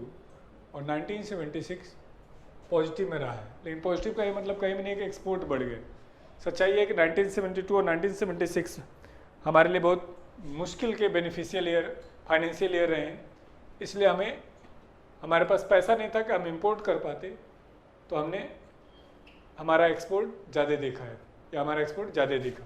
और 1976 पॉजिटिव में रहा है, लेकिन पॉजिटिव का ये मतलब कहीं भी नहीं कि एक्सपोर्ट बढ़ गए। सच्चाई है कि 1972 और 1976 हमारे लिए बहुत मुश्किल के बेनिफिशियल ईयर, फाइनेंशियल ईयर रहे हैं, इसलिए हमारे पास पैसा नहीं था कि हम इंपोर्ट कर पाते, तो हमने हमारा एक्सपोर्ट ज़्यादा देखा है, या हमारा एक्सपोर्ट ज़्यादा दिखा।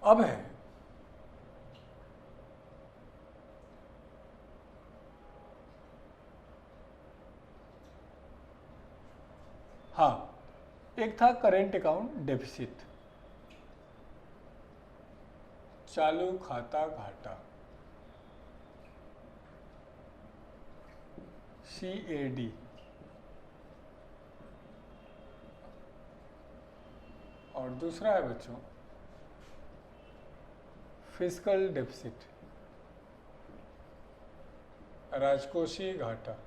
अब है हाँ, एक था करेंट अकाउंट डेफिसिट, चालू खाता घाटा, CAD, और दूसरा है बच्चों फिस्कल डेफिसिट, राजकोषीय घाटा।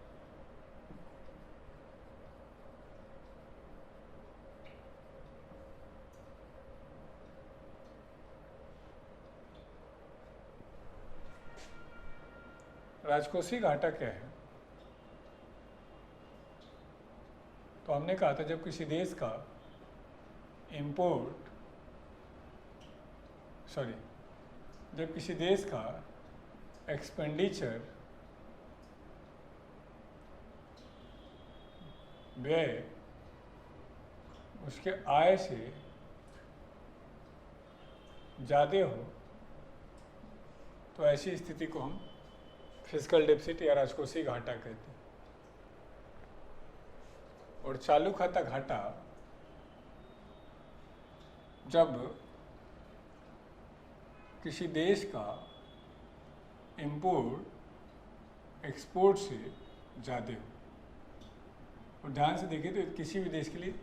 राजकोषीय घाटा क्या है? तो हमने कहा था जब किसी देश का इंपोर्ट, जब किसी देश का एक्सपेंडिचर, व्यय उसके आय से ज़्यादा हो, तो ऐसी स्थिति को हम फिस्कल डेफिसिट या राजकोषीय घाटा कहते हैं। और चालू खाता घाटा जब किसी देश का इंपोर्ट एक्सपोर्ट से ज़्यादा हो, और ध्यान से देखें तो किसी भी देश के लिए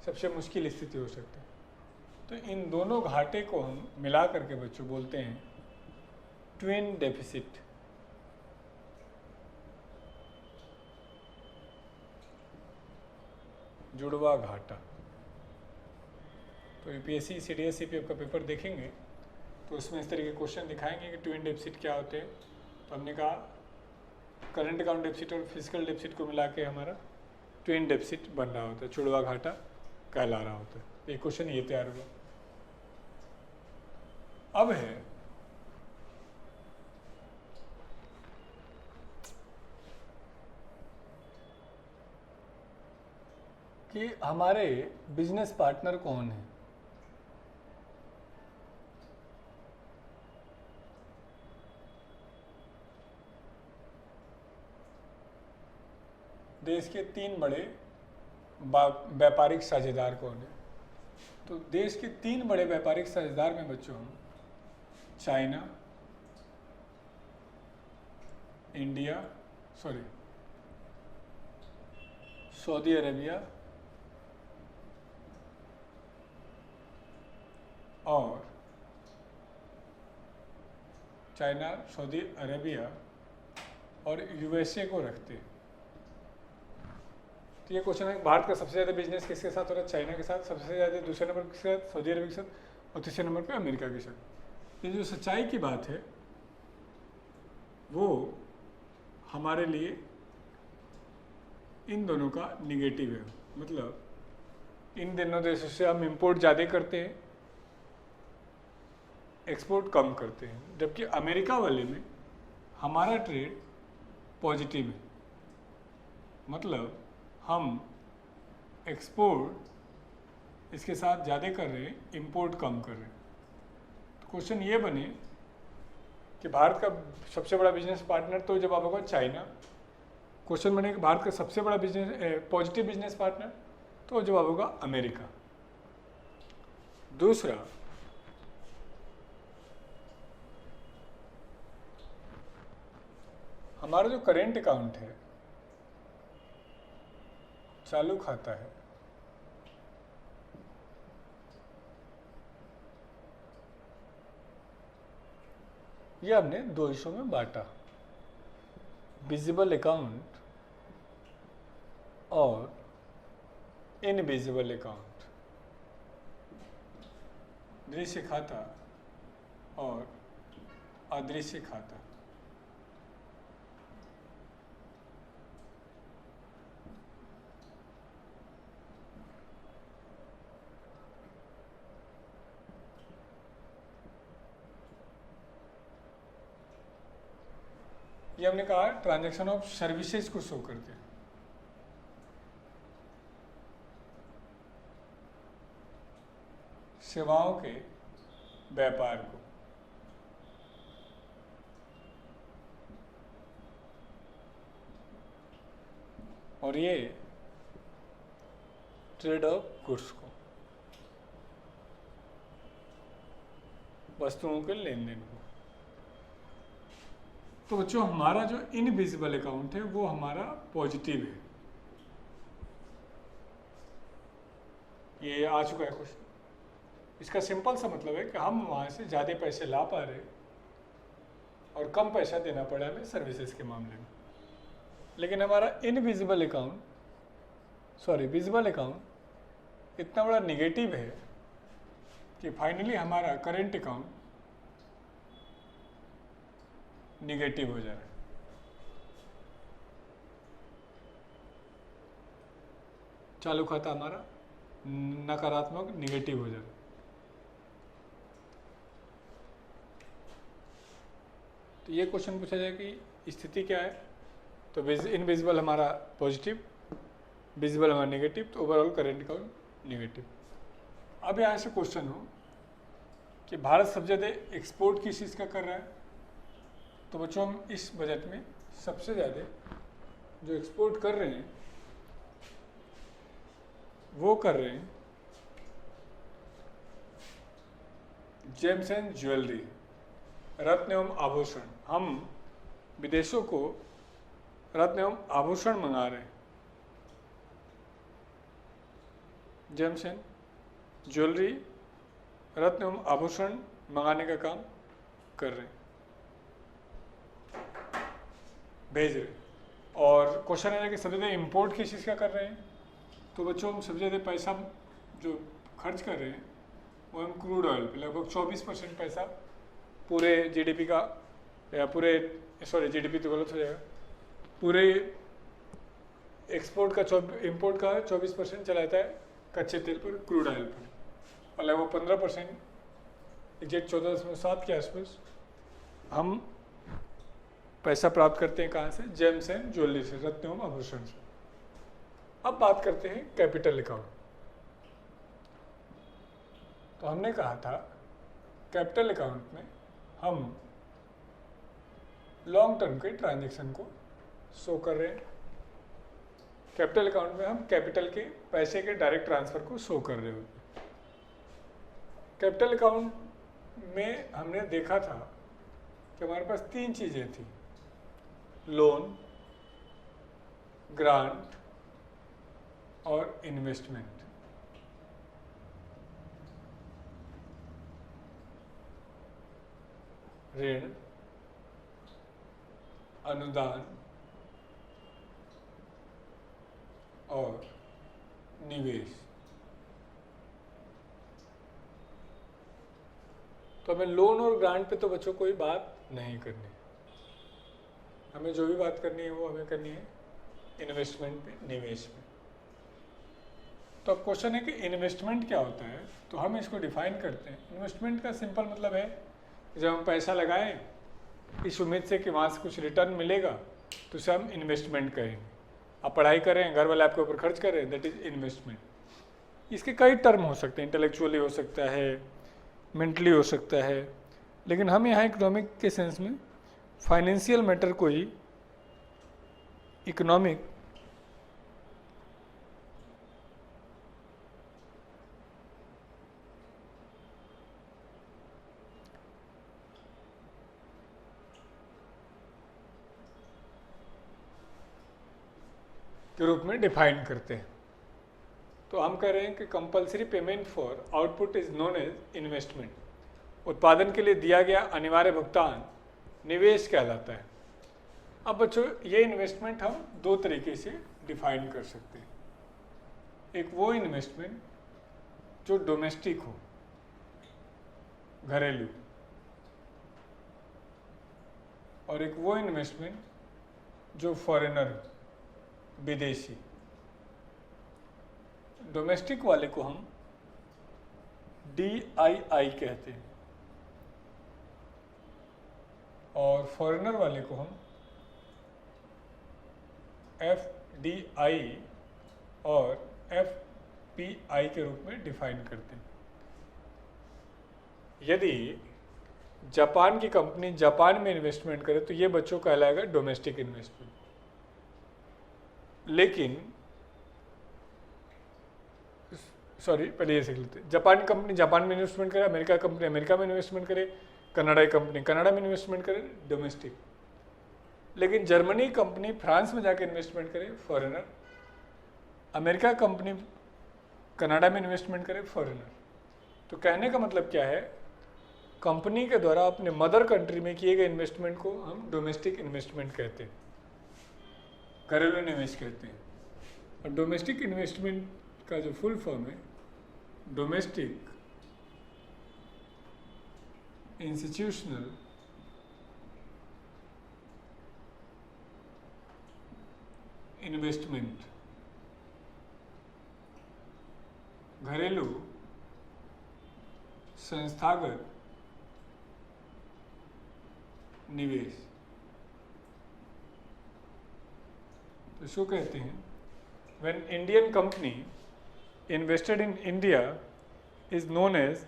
सबसे मुश्किल स्थिति हो सकती है। तो इन दोनों घाटे को हम मिला करके बच्चों बोलते हैं ट्विन डेफिसिट। जुड़वा घाटा। तो यूपीएससी CDS CPF का पेपर देखेंगे तो उसमें इस तरह के क्वेश्चन दिखाएंगे कि ट्विन डेफिसिट क्या होते हैं। तो हमने कहा करंट अकाउंट डेफिसिट और फिजिकल डेफिसिट को मिला के हमारा ट्विन डेफिसिट बन रहा होता है, जुड़वा घाटा कहला रहा होता है। एक क्वेश्चन ये तैयार हुआ। अब है कि हमारे बिजनेस पार्टनर कौन है। देश के 3 बड़े व्यापारिक साझेदार कौन है। तो देश के 3 बड़े व्यापारिक साझेदार में बच्चों चाइना, इंडिया, सऊदी अरेबिया और चाइना, सऊदी अरेबिया और USA को रखते हैं। तो ये क्वेश्चन है भारत का सबसे ज़्यादा बिजनेस किसके साथ हो रहा है? चाइना के साथ सबसे ज़्यादा, दूसरे नंबर किसके साथ? सऊदी अरब के साथ, और तीसरे नंबर पे अमेरिका के साथ। ये जो सच्चाई की बात है वो हमारे लिए इन दोनों का निगेटिव है। मतलब इन दोनों देशों से हम इंपोर्ट ज़्यादा करते हैं, एक्सपोर्ट कम करते हैं, जबकि अमेरिका वाले में हमारा ट्रेड पॉजिटिव है। मतलब हम एक्सपोर्ट इसके साथ ज़्यादा कर रहे हैं, इंपोर्ट कम कर रहे हैं। तो क्वेश्चन ये बने कि भारत का सबसे बड़ा बिजनेस पार्टनर, तो जवाब होगा चाइना। क्वेश्चन बने कि भारत का सबसे बड़ा बिजनेस पॉजिटिव बिजनेस पार्टनर, तो जवाब होगा अमेरिका। दूसरा, हमारा जो करेंट अकाउंट है, चालू खाता है, ये हमने 2 हिस्सों में बांटा, विजिबल अकाउंट और इनविजिबल अकाउंट, दृश्य खाता और अदृश्य खाता। ये हमने कहा ट्रांजैक्शन ऑफ सर्विसेज को शो करते हैं। सेवाओं के व्यापार को। और ये ट्रेड ऑफ गुड्स को, वस्तुओं के लेन देन को। तो बच्चों हमारा जो इनविजिबल अकाउंट है वो हमारा पॉजिटिव है। ये आ चुका है क्वेश्चन। इसका सिंपल सा मतलब है कि हम वहाँ से ज़्यादा पैसे ला पा रहे और कम पैसा देना पड़ा हमें सर्विसेज के मामले में। लेकिन हमारा invisible account, sorry visible account इतना बड़ा निगेटिव है कि फाइनली हमारा करंट अकाउंट निगेटिव हो जा रहा है। चालू खाता हमारा नकारात्मक निगेटिव हो जा रहा है। तो ये क्वेश्चन पूछा जाए कि स्थिति क्या है, तो इनविजिबल हमारा पॉजिटिव, विजिबल हमारा नेगेटिव, तो ओवरऑल करंट अकाउंट नेगेटिव। अब यहाँ से क्वेश्चन हो कि भारत सबसे ज़्यादा एक्सपोर्ट किस चीज़ का कर रहा है, तो बच्चों हम इस बजट में सबसे ज़्यादा जो एक्सपोर्ट कर रहे हैं वो कर रहे हैं जेम्स एंड ज्वेलरी, रत्न एवं आभूषण। हम विदेशों को रत्न एवं आभूषण मंगा रहे हैं, जेम्स एंड ज्वेलरी, रत्न एवं आभूषण मंगाने का काम कर रहे हैं, भेज रहे। और क्वेश्चन है कि सबसे ज़्यादा इम्पोर्ट किस चीज़ का कर रहे हैं, तो बच्चों हम सबसे ज़्यादा पैसा जो खर्च कर रहे हैं वो हम क्रूड ऑयल पे, लगभग 24% पैसा पूरे जीडीपी का, या पूरे, सॉरी जीडीपी तो गलत हो जाएगा, पूरे एक्सपोर्ट का इम्पोर्ट का 24% चला जाता है कच्चे तेल पर, क्रूड ऑयल पर, और लगभग 15% एग्जैक्ट 14.7 के आसपास हम पैसा प्राप्त करते हैं। कहाँ से? जेम्स एंड ज्वेलरी से, रत्न एवं आभूषण से। अब बात करते हैं कैपिटल अकाउंट। तो हमने कहा था कैपिटल अकाउंट में हम लॉन्ग टर्म के ट्रांजैक्शन को शो कर रहे हैं। कैपिटल अकाउंट में हम कैपिटल के पैसे के डायरेक्ट ट्रांसफर को शो कर रहे होते हैं। कैपिटल अकाउंट में हमने देखा था कि हमारे पास 3 चीज़ें थी, लोन, ग्रांट और इन्वेस्टमेंट। ऋण, अनुदान और निवेश। तो हमें लोन और ग्रांट पे तो बच्चों कोई बात नहीं करनी, हमें जो भी बात करनी है वो हमें करनी है इन्वेस्टमेंट पे, निवेश पे। तो अब क्वेश्चन है कि इन्वेस्टमेंट क्या होता है, तो हम इसको डिफाइन करते हैं। इन्वेस्टमेंट का सिंपल मतलब है जब हम पैसा लगाएं इस उम्मीद से कि वहाँ से कुछ रिटर्न मिलेगा तो उसे हम इन्वेस्टमेंट कहेंगे। आप पढ़ाई करें, घर वाले आपके ऊपर खर्च करें, दैट इज इन्वेस्टमेंट। इसके कई टर्म हो सकते हैं, इंटेलेक्चुअली हो सकता है, मेंटली हो सकता है, लेकिन हम यहाँ इकोनॉमिक के सेंस में फाइनेंशियल मैटर को ही इकोनॉमिक के रूप में डिफाइन करते हैं। तो हम कह रहे हैं कि compulsory payment for output is known as investment. उत्पादन के लिए दिया गया अनिवार्य भुगतान निवेश कहलाता है। अब बच्चों ये इन्वेस्टमेंट हम 2 तरीके से डिफाइन कर सकते हैं। एक वो इन्वेस्टमेंट जो डोमेस्टिक हो, घरेलू, और एक वो इन्वेस्टमेंट जो फॉरेनर, विदेशी। डोमेस्टिक वाले को हम DII कहते हैं और फॉरेनर वाले को हम FDI और FPI के रूप में डिफाइन करते हैं। यदि जापान की कंपनी जापान में इन्वेस्टमेंट करे तो ये बच्चों कहलाएगा डोमेस्टिक इन्वेस्टमेंट। लेकिन पहले ये सीख लेते हैं। जापान की कंपनी जापान में इन्वेस्टमेंट करे, अमेरिका कंपनी अमेरिका में इन्वेस्टमेंट करे, कनाडा की कंपनी कनाडा में इन्वेस्टमेंट करे, डोमेस्टिक। लेकिन जर्मनी कंपनी फ्रांस में जाकर इन्वेस्टमेंट करे, फॉरेनर। अमेरिका कंपनी कनाडा में इन्वेस्टमेंट करे, फॉरेनर। तो कहने का मतलब क्या है, कंपनी के द्वारा अपने मदर कंट्री में किए गए इन्वेस्टमेंट को हम डोमेस्टिक इन्वेस्टमेंट कहते हैं, घरेलू निवेश कहते हैं। और डोमेस्टिक इन्वेस्टमेंट का जो फुल फॉर्म है, डोमेस्टिक इंस्टीट्यूशनल इन्वेस्टमेंट, घरेलू संस्थागत निवेश। तो शो कहते हैं, when Indian company invested in India is known as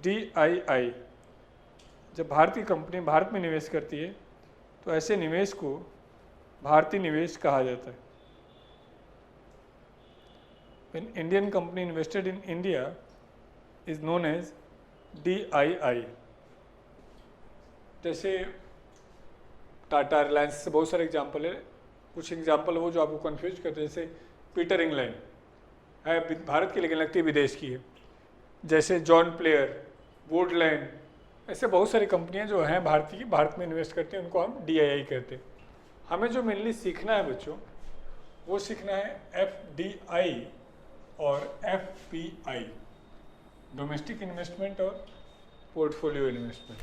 DII। जब भारतीय कंपनी भारत में निवेश करती है तो ऐसे निवेश को भारतीय निवेश कहा जाता है। When Indian company invested in India is known as DII। जैसे टाटा, रिलायंस से बहुत सारे एग्जाम्पल है। कुछ एग्जाम्पल वो जो आपको कंफ्यूज करते हैं, जैसे पीटर इंग्लैंड है भारत की लेकिन लगती है विदेश की है। जैसे जॉन प्लेयर, वुडलैंड, ऐसे बहुत सारी कंपनियां जो हैं भारतीय, भारत में इन्वेस्ट करती हैं, उनको हम DII कहते हैं। हमें जो मेनली सीखना है बच्चों, वो सीखना है FDI और FPI, डोमेस्टिक इन्वेस्टमेंट और portfolio investment.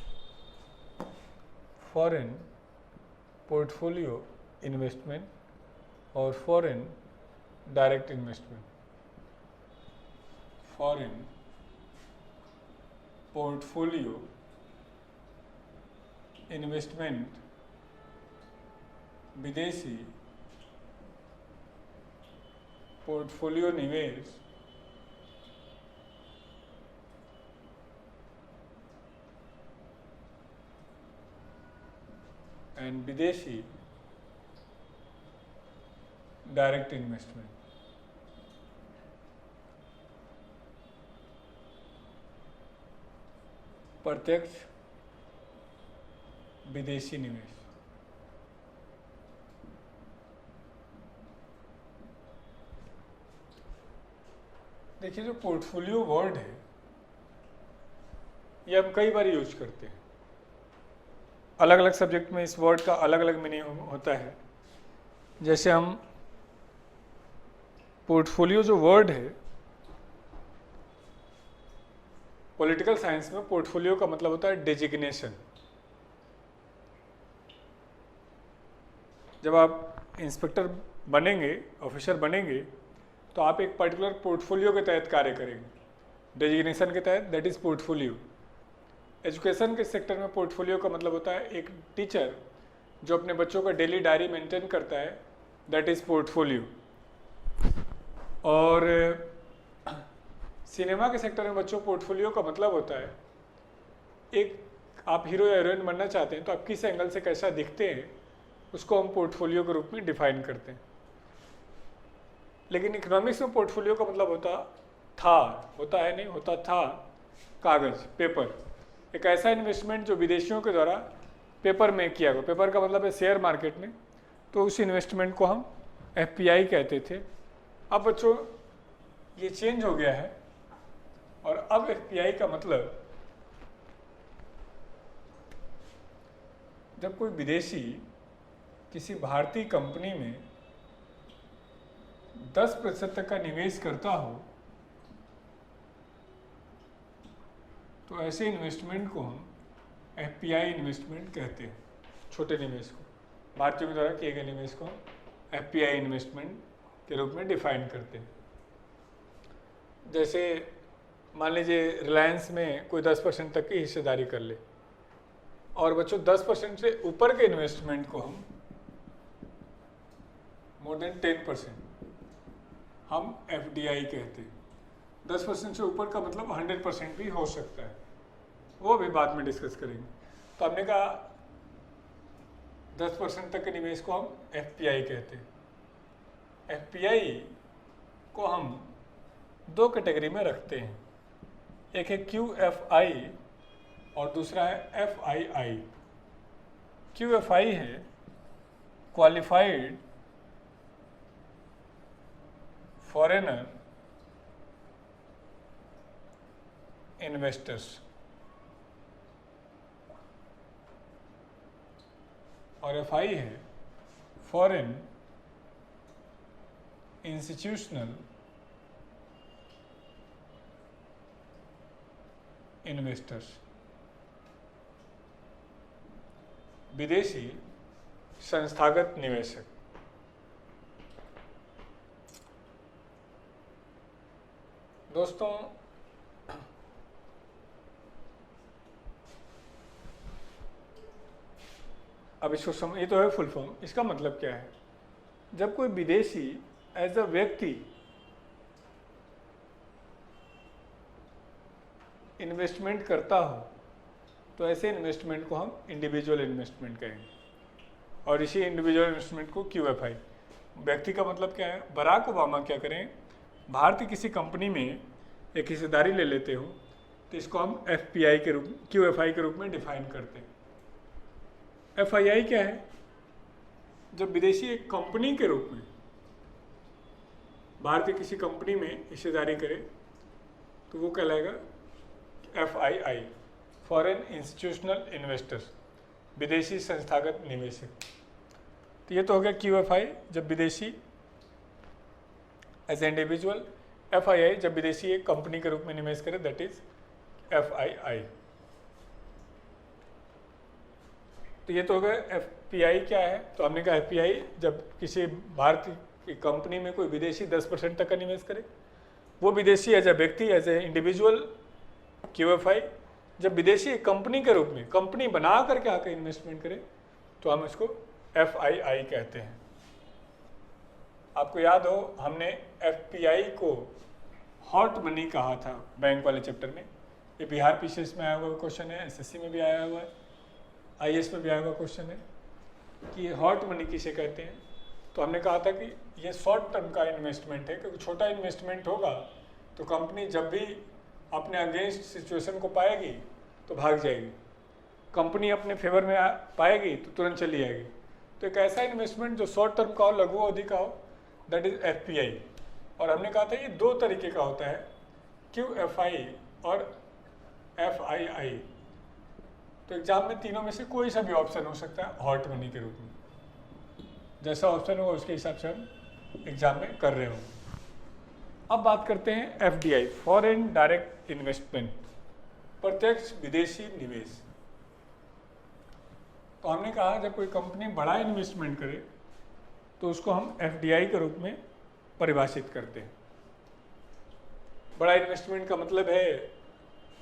Foreign portfolio investment और foreign direct investment. Foreign portfolio investment, विदेशी पोर्टफोलियो निवेश एंड विदेशी डायरेक्ट इन्वेस्टमेंट। प्रत्यक्ष विदेशी निवेश। देखिए, जो पोर्टफोलियो वर्ड है ये हम कई बार यूज करते हैं। अलग अलग सब्जेक्ट में इस वर्ड का अलग अलग मीनिंग होता है। जैसे हम पोर्टफोलियो जो वर्ड है, पॉलिटिकल साइंस में पोर्टफोलियो का मतलब होता है डेजिग्नेशन। जब आप इंस्पेक्टर बनेंगे, ऑफिसर बनेंगे, तो आप एक पर्टिकुलर पोर्टफोलियो के तहत कार्य करेंगे, डेजिग्नेशन के तहत, दैट इज पोर्टफोलियो। एजुकेशन के सेक्टर में पोर्टफोलियो का मतलब होता है एक टीचर जो अपने बच्चों का डेली डायरी मेंटेन करता है, दैट इज पोर्टफोलियो। और सिनेमा के सेक्टर में बच्चों पोर्टफोलियो का मतलब होता है, एक आप हीरो या हीरोइन बनना चाहते हैं तो आप किस एंगल से कैसा दिखते हैं, उसको हम पोर्टफोलियो के रूप में डिफाइन करते हैं। लेकिन इकोनॉमिक्स में पोर्टफोलियो का मतलब होता है नहीं, होता था कागज, पेपर। एक ऐसा इन्वेस्टमेंट जो विदेशियों के द्वारा पेपर में किया गया, पेपर का मतलब है शेयर मार्केट में, तो उस इन्वेस्टमेंट को हम FPI कहते थे। अब बच्चों ये चेंज हो गया है और अब FPI का मतलब जब कोई विदेशी किसी भारतीय कंपनी में 10% तक का निवेश करता हो तो ऐसे इन्वेस्टमेंट को हम एफपीआई इन्वेस्टमेंट कहते हैं। छोटे निवेश को, भारतीयों के द्वारा किए गए निवेश को एफपीआई इन्वेस्टमेंट के रूप में डिफाइन करते हैं। जैसे मान लीजिए रिलायंस में कोई 10% तक की हिस्सेदारी कर ले, और बच्चों 10% से ऊपर के इन्वेस्टमेंट को हम मोर देन 10% हम एफडीआई कहते हैं। 10% से ऊपर का मतलब 100% भी हो सकता है, वो भी बाद में डिस्कस करेंगे। तो हमने कहा 10% तक के निवेश को हम एफपीआई कहते हैं। एफपीआई को हम दो कैटेगरी में रखते हैं, एक है क्यूएफआई और दूसरा है एफआईआई। क्यूएफआई है क्वालिफाइड फॉरेनर इन्वेस्टर्स, और एफआई है फॉरेन इंस्टीट्यूशनल इन्वेस्टर्स, विदेशी संस्थागत निवेशक। दोस्तों अब इसको ये तो है फुल फॉर्म। इसका मतलब क्या है? जब कोई विदेशी एज अ व्यक्ति इन्वेस्टमेंट करता हो तो ऐसे इन्वेस्टमेंट को हम इंडिविजुअल इन्वेस्टमेंट कहेंगे, और इसी इंडिविजुअल इन्वेस्टमेंट को क्यूएफआई। व्यक्ति का मतलब क्या है? बराक ओबामा क्या करें, भारतीय किसी कंपनी में एक हिस्सेदारी ले लेते हो तो इसको हम एफपीआई के रूप क्यूएफआई के रूप में डिफाइन करते हैं। एफआईआई क्या है? जब विदेशी एक कंपनी के रूप में भारतीय किसी कंपनी में हिस्सेदारी करे तो वो कहलाएगा एफआईआई, फॉरेन इंस्टीट्यूशनल इन्वेस्टर्स, विदेशी संस्थागत निवेशक। तो ये तो हो गया क्यूएफआई जब विदेशी एज ए इंडिविजुअल, एफआईआई जब विदेशी एक कंपनी के रूप में निवेश करे, दैट इज एफआईआई। तो ये तो हो गया एफपीआई क्या है। तो हमने कहा एफपीआई जब किसी भारतीय की कंपनी में कोई विदेशी 10% तक का निवेश करे, वो विदेशी एज ए व्यक्ति एज ए इंडिविजुअल क्यूएफआई जब विदेशी एक कंपनी के रूप में कंपनी बना करके आकर इन्वेस्टमेंट करे तो हम इसको एफआईआई कहते हैं। आपको याद हो हमने एफपीआई को हॉट मनी कहा था बैंक वाले चैप्टर में। ये बिहार पीसीएस में आया हुआ क्वेश्चन है, एसएससी में भी आया हुआ है, आईएएस में भी आया हुआ क्वेश्चन है कि हॉट मनी किसे कहते हैं। तो हमने कहा था कि ये शॉर्ट टर्म का इन्वेस्टमेंट है, क्योंकि छोटा इन्वेस्टमेंट होगा तो कंपनी जब भी अपने अगेंस्ट सिचुएशन को पाएगी तो भाग जाएगी, कंपनी अपने फेवर में पाएगी तो तुरंत चली जाएगी। तो एक ऐसा इन्वेस्टमेंट जो शॉर्ट टर्म का हो, लघु अवधि का हो, दैट इज एफपीआई। और हमने कहा था ये दो तरीके का होता है, क्यूएफआई और एफआईआई। तो एग्जाम में तीनों में से कोई सा भी ऑप्शन हो सकता है हॉट मनी के रूप में, जैसा ऑप्शन होगा उसके हिसाब से हम एग्जाम में कर रहे होंगे। अब बात करते हैं एफडीआई, फॉरेन डायरेक्ट इन्वेस्टमेंट, प्रत्यक्ष विदेशी निवेश। तो हमने कहा जब कोई कंपनी बड़ा इन्वेस्टमेंट करे तो उसको हम एफडीआई के रूप में परिभाषित करते हैं। बड़ा इन्वेस्टमेंट का मतलब है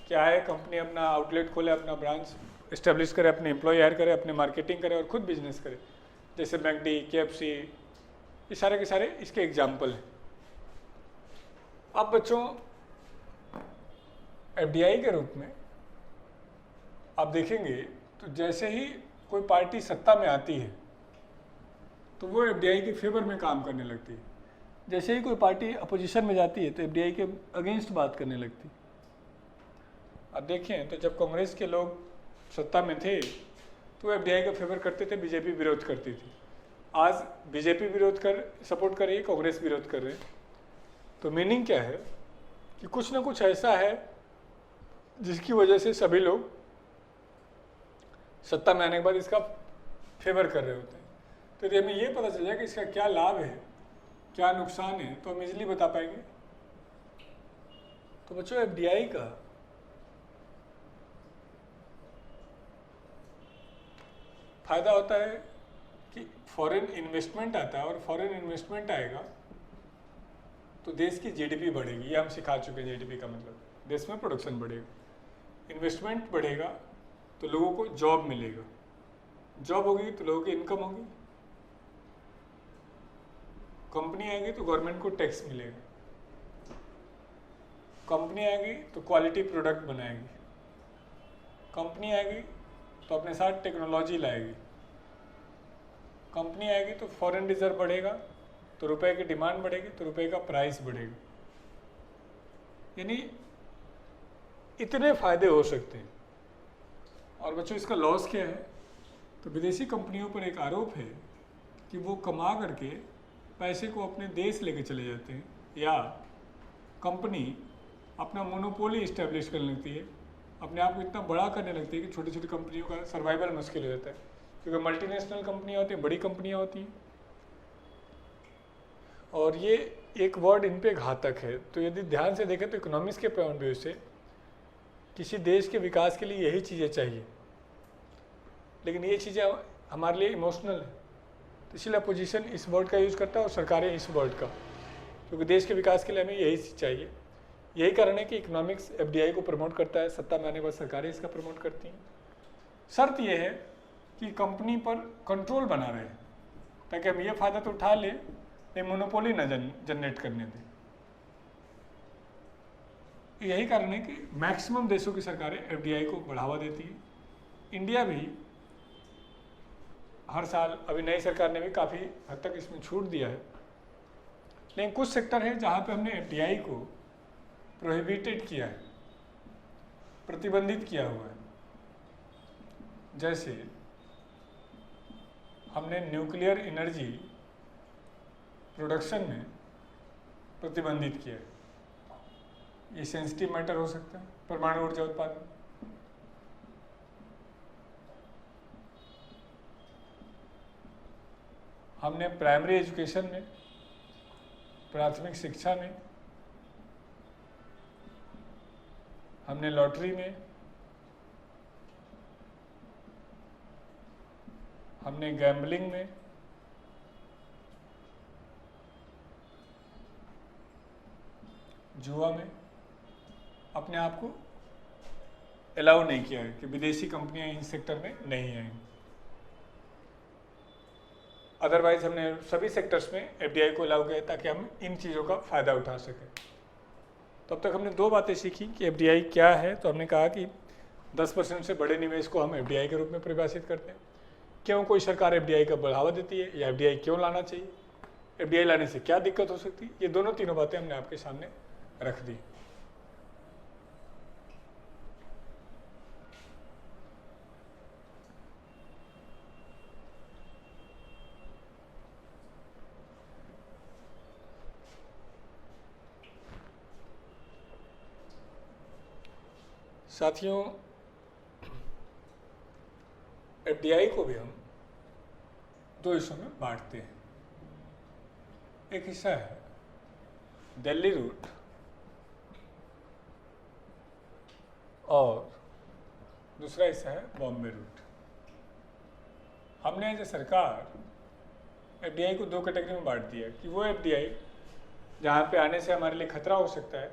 क्या है? कंपनी अपना आउटलेट खोले, अपना ब्रांच इस्टेब्लिश करे, अपने एम्प्लॉय हायर करे, अपने मार्केटिंग करे और खुद बिजनेस करे, जैसे मैकडी, केएफसी, ये सारे के सारे इसके एग्जाम्पल हैं। अब बच्चों एफडीआई के रूप में आप देखेंगे तो जैसे ही कोई पार्टी सत्ता में आती है तो वो एफडीआई के फेवर में काम करने लगती है, जैसे ही कोई पार्टी अपोजिशन में जाती है तो एफडीआई के अगेंस्ट बात करने लगती है। अब देखें तो जब कांग्रेस के लोग सत्ता में थे तो एफडीआई का फेवर करते थे, बीजेपी विरोध करती थी। आज बीजेपी विरोध कर सपोर्ट कर रही है, कांग्रेस विरोध कर रहे हैं। तो मीनिंग क्या है कि कुछ ना कुछ ऐसा है जिसकी वजह से सभी लोग सत्ता में आने के बाद इसका फेवर कर रहे होते हैं। तो यदि हमें ये पता चल जाए कि इसका क्या लाभ है क्या नुकसान है तो हम इजीली बता पाएंगे। तो बच्चों एफडीआई का फायदा होता है कि फॉरेन इन्वेस्टमेंट आता है, और फॉरेन इन्वेस्टमेंट आएगा तो देश की जीडीपी बढ़ेगी। ये हम सिखा चुके हैं, जीडीपी का मतलब देश में प्रोडक्शन बढ़ेगा, इन्वेस्टमेंट बढ़ेगा तो लोगों को जॉब मिलेगा, जॉब होगी तो लोगों की इनकम होगी, कंपनी आएगी तो गवर्नमेंट को टैक्स मिलेगा, कंपनी आएगी तो क्वालिटी प्रोडक्ट बनाएगी, कंपनी आएगी तो अपने साथ टेक्नोलॉजी लाएगी, कंपनी आएगी तो फॉरेन रिजर्व बढ़ेगा तो रुपए की डिमांड बढ़ेगी तो रुपए का प्राइस बढ़ेगा। यानी इतने फायदे हो सकते हैं। और बच्चों इसका लॉस क्या है? तो विदेशी कंपनियों पर एक आरोप है कि वो कमा करके पैसे को अपने देश लेके चले जाते हैं, या कंपनी अपना मोनोपोली इस्टेब्लिश करने लगती है, अपने आप को इतना बड़ा करने लगती है कि छोटी छोटी कंपनियों का सर्वाइवल मुश्किल हो जाता है, क्योंकि मल्टीनेशनल कंपनियां होती हैं, बड़ी कंपनियां होती हैं, और ये एक वर्ड इन पे घातक है। तो यदि ध्यान से देखें तो इकोनॉमिक्स के पॉइंट ऑफ व्यू से किसी देश के विकास के लिए यही चीज़ें चाहिए, लेकिन ये चीज़ें हमारे लिए इमोशनल है, तो इसलिए अपोजिशन इस वर्ड का यूज़ करता है और सरकारें इस वर्ड का, क्योंकि देश के विकास के लिए हमें यही चाहिए। यही कारण है कि इकोनॉमिक्स एफडीआई को प्रमोट करता है, सत्ता में आने के बाद सरकारें इसका प्रमोट करती हैं। शर्त यह है कि कंपनी पर कंट्रोल बना रहे, ताकि हम ये फ़ायदा तो उठा लें, ये मोनोपोली न जनरेट करने दें। यही कारण है कि मैक्सिमम देशों की सरकारें एफडीआई को बढ़ावा देती है। इंडिया भी हर साल, अभी नई सरकार ने भी काफ़ी हद तक इसमें छूट दिया है, लेकिन कुछ सेक्टर है जहाँ पे हमने एफडीआई को प्रोहिबिटेड किया है, प्रतिबंधित किया हुआ है। जैसे हमने न्यूक्लियर एनर्जी प्रोडक्शन में प्रतिबंधित किया है। ये सेंसिटिव मैटर हो सकता है, परमाणु ऊर्जा उत्पादन। हमने प्राइमरी एजुकेशन में, प्राथमिक शिक्षा में, हमने लॉटरी में, हमने गैम्बलिंग में, जुआ में अपने आप को अलाउ नहीं किया है कि विदेशी कंपनियां इन सेक्टर में नहीं आएंगी। अदरवाइज हमने सभी सेक्टर्स में एफडीआई को अलाउ किया है ताकि हम इन चीज़ों का फ़ायदा उठा सकें। तो अब तक हमने दो बातें सीखी कि एफडीआई क्या है। तो हमने कहा कि 10% से बड़े निवेश को हम एफडीआई के रूप में परिभाषित करते हैं। क्यों कोई सरकार एफडीआई का बढ़ावा देती है, या एफडीआई क्यों लाना चाहिए, एफडीआई लाने से क्या दिक्कत हो सकती है, ये दोनों तीनों बातें हमने आपके सामने रख दी। साथियों, एफडीआई को भी हम दो हिस्सों में बांटते हैं। एक हिस्सा है दिल्ली रूट, और दूसरा हिस्सा है बॉम्बे रूट। हमने एज ए सरकार एफडीआई को दो कैटेगरी में बांट दिया कि वो एफडीआई जहाँ पे आने से हमारे लिए खतरा हो सकता है,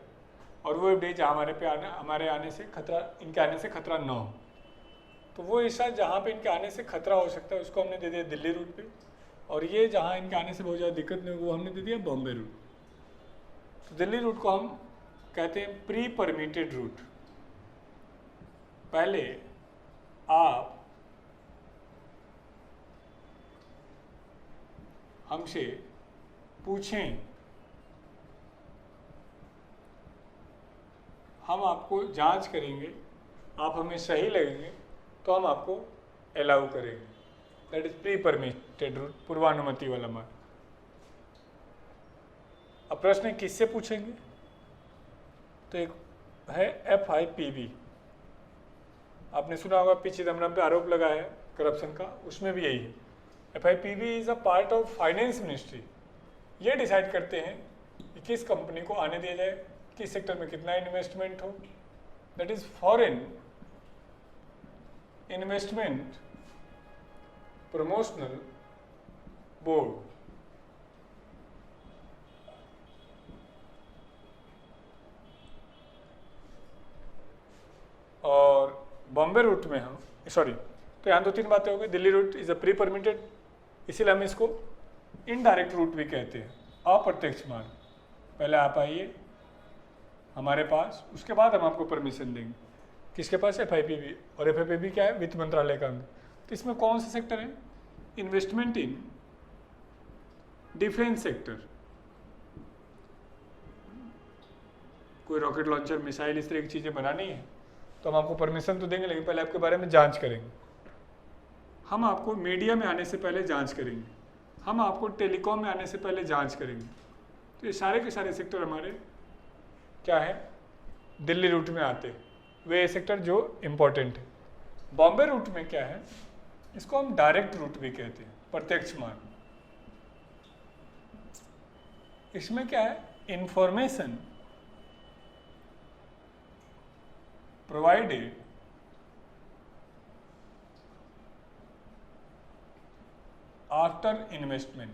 और वो एफडीआई जहाँ हमारे आने से खतरा, इनके आने से खतरा न हो। तो वो हिस्सा जहाँ पे इनके आने से खतरा हो सकता है उसको हमने दे दिया दिल्ली रूट पे, और ये जहाँ इनके आने से बहुत ज़्यादा दिक्कत नहीं होगी वो हमने दे दिया बॉम्बे रूट। तो दिल्ली रूट को हम कहते हैं प्री परमिटेड रूट। पहले आप हमसे पूछें, हम आपको जांच करेंगे, आप हमें सही लगेंगे तो हम आपको अलाउ करेंगे। That is pre permitted route, पूर्वानुमति वाला मार्ग। अब प्रश्न किससे पूछेंगे? तो एक है FIPB, आपने सुना होगा, पी चिदम्बरम पे आरोप लगा है करप्शन का, उसमें भी यही है। FIPB is a part of finance ministry, ये डिसाइड करते हैं कि किस कंपनी को आने दिया जाए, किस सेक्टर में कितना इन्वेस्टमेंट हो। That is foreign investment promotional board. और बॉम्बे रूट में हम सॉरी, तो यहाँ 2-3 बातें हो गई। Delhi route is a pre permitted, इसीलिए हम इसको इनडायरेक्ट रूट भी कहते हैं, अप्रत्यक्ष मार्ग। पहले आप आइए हमारे पास, उसके बाद हम आपको परमिशन देंगे। किसके पास? FIPB। और FIPB क्या है? वित्त मंत्रालय का अंग। तो इसमें कौन सा सेक्टर है? Investment in defence sector. कोई रॉकेट लॉन्चर, मिसाइल, इस तरह की चीज़ें बनानी है तो हम आपको परमिशन तो देंगे, लेकिन पहले आपके बारे में जांच करेंगे। हम आपको मीडिया में आने से पहले जांच करेंगे, हम आपको टेलीकॉम में आने से पहले जांच करेंगे। तो ये सारे के सारे सेक्टर हमारे क्या है? दिल्ली रूट में आते हैं, वे सेक्टर जो इम्पोर्टेंट है। बॉम्बे रूट में क्या है? इसको हम डायरेक्ट रूट भी कहते हैं, प्रत्यक्ष मार्ग। इसमें क्या है? Information provided after investment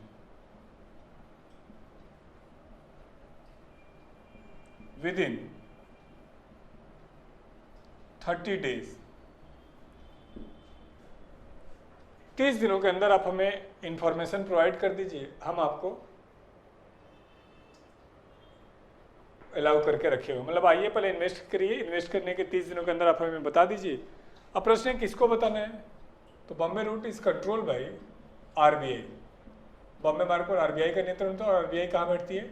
within 30 days। 30 दिनों के अंदर आप हमें इंफॉर्मेशन प्रोवाइड कर दीजिए, हम आपको अलाउ करके रखे हुए। मतलब आइए पहले इन्वेस्ट करिए, इन्वेस्ट करने के 30 दिनों के अंदर आप हमें बता दीजिए। अब प्रश्न है किसको बताना है? तो Bombay route is control by RBI। Bombay मार्ग पर RBI का नियंत्रण होता है, और RBI कहाँ बैठती है?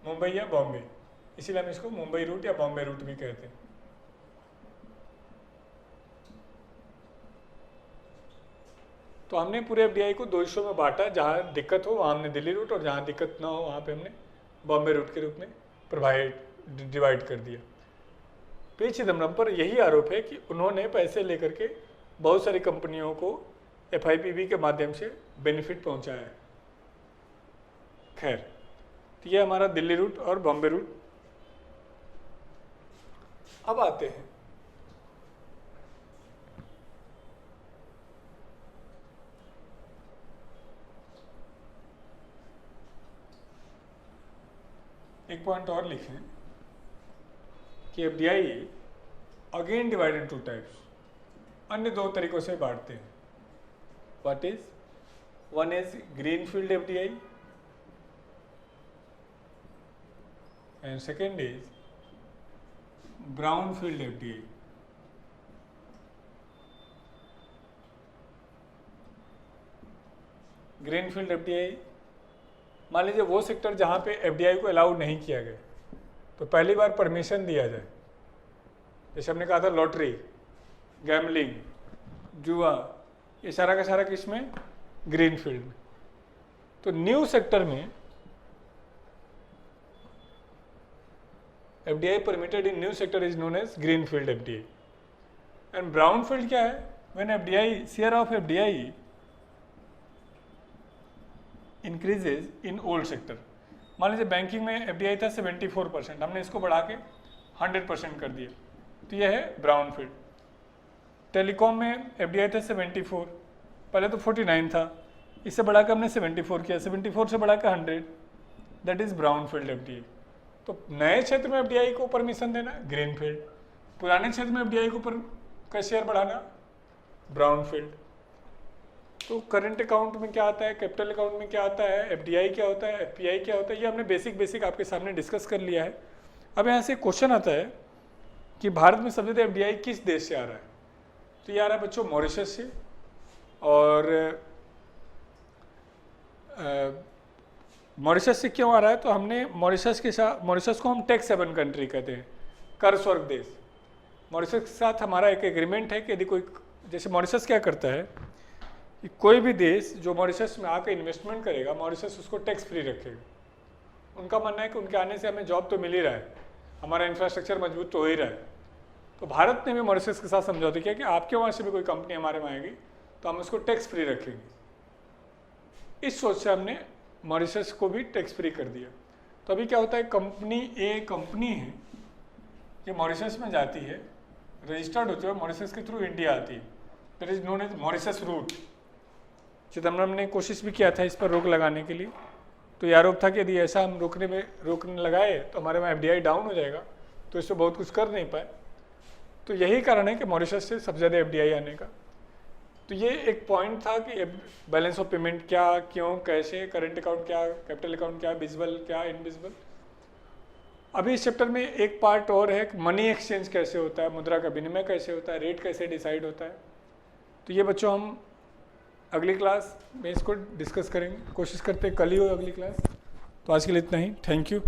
मुंबई या बॉम्बे, इसीलिए हम इसको मुंबई रूट या बॉम्बे रूट भी कहते हैं। तो हमने पूरे FDI को 2 हिस्सों में बांटा, जहाँ दिक्कत हो वहाँ हमने दिल्ली रूट, और जहाँ दिक्कत ना हो वहाँ पे हमने बॉम्बे रूट के रूप में डिवाइड कर दिया। पी चिदम्बरम पर यही आरोप है कि उन्होंने पैसे लेकर के बहुत सारी कंपनियों को FIPB के माध्यम से बेनिफिट पहुंचाया है। खैर, तो ये हमारा दिल्ली रूट और बॉम्बे रूट। अब आते हैं एक पॉइंट और लिखें कि FDI अगेन डिवाइडेड 2 टाइप्स, अन्य 2 तरीकों से बांटते हैं। What is? One is green field FDI and second is brown field FDI। Green field FDI, मान लीजिए वो सेक्टर जहाँ पे FDI को अलाउ नहीं किया गया, तो पहली बार परमिशन दिया जाए। जैसे हमने कहा था लॉटरी, गैमलिंग, जुआ, ये सारा का सारा किस में? ग्रीन फील्ड में। तो न्यू सेक्टर में FDI permitted in new sector is known as green field FDI। And brown field क्या है? When FDI share of FDI increases in old sector. मान लीजिए बैंकिंग में FDI था 74%, हमने इसको बढ़ा के 100% कर दिया, तो यह है ब्राउन फील्ड। टेलीकॉम में FDI था 74, पहले तो 49 था, इससे बढ़ा के हमने 74 किया, 74 से बढ़ा के 100, that is brown field FDI। तो नए क्षेत्र में FDI को परमिशन देना ग्रीन फील्ड, पुराने क्षेत्र में FDI को का शेयर बढ़ाना ब्राउन फील्ड। तो करंट अकाउंट में क्या आता है, कैपिटल अकाउंट में क्या आता है, FDI क्या होता है, FPI क्या होता है, ये हमने बेसिक आपके सामने डिस्कस कर लिया है। अब यहाँ से क्वेश्चन आता है कि भारत में सबसे ज़्यादा FDI किस देश से आ रहा है? तो ये आ रहा है बच्चों मॉरिशस से, और मॉरिशस से क्यों आ रहा है? तो हमने मॉरिशस के साथ, मॉरिशस को हम टैक्स हेवन कंट्री कहते हैं, कर स्वर्ग देश। मॉरिशस के साथ हमारा एक एग्रीमेंट है कि यदि कोई, जैसे मॉरिशस क्या करता है कि कोई भी देश जो मॉरिशस में आकर इन्वेस्टमेंट करेगा, मॉरिशस उसको टैक्स फ्री रखेगा। उनका मानना है कि उनके आने से हमें जॉब तो मिल ही रहा है, हमारा इंफ्रास्ट्रक्चर मजबूत तो हो ही रहा है। तो भारत ने भी मॉरिशस के साथ समझौता किया कि आपके वहाँ से भी कोई कंपनी हमारे में आएगी तो हम उसको टैक्स फ्री रखेंगे। इस सोच से हमने मॉरिशस को भी टैक्स फ्री कर दिया। तो अभी क्या होता है, कंपनी है, ये मॉरिशस में जाती है, रजिस्टर्ड होती है, मॉरिशस के थ्रू इंडिया आती है, that is known as Mauritius route. Chidambaram ने कोशिश भी किया था इस पर रोक लगाने के लिए, तो ये आरोप था कि यदि ऐसा हम रोकने लगाए तो हमारे वहाँ FDI डाउन हो जाएगा, तो इससे बहुत कुछ कर नहीं पाए। तो यही कारण है कि मॉरिशस से सबसे ज़्यादा FDI आने का। तो ये एक पॉइंट था कि बैलेंस ऑफ पेमेंट क्या, क्यों, कैसे, करेंट अकाउंट क्या, कैपिटल अकाउंट क्या, विजिबल क्या, इनविजिबल। अभी इस चैप्टर में एक पार्ट और है, मनी एक्सचेंज कैसे होता है, मुद्रा का विनिमय कैसे होता है, रेट कैसे डिसाइड होता है। तो ये बच्चों हम अगली क्लास में इसको डिस्कस करेंगे, कोशिश करते हैं कल ही हो अगली क्लास। तो आज के लिए इतना ही, थैंक यू।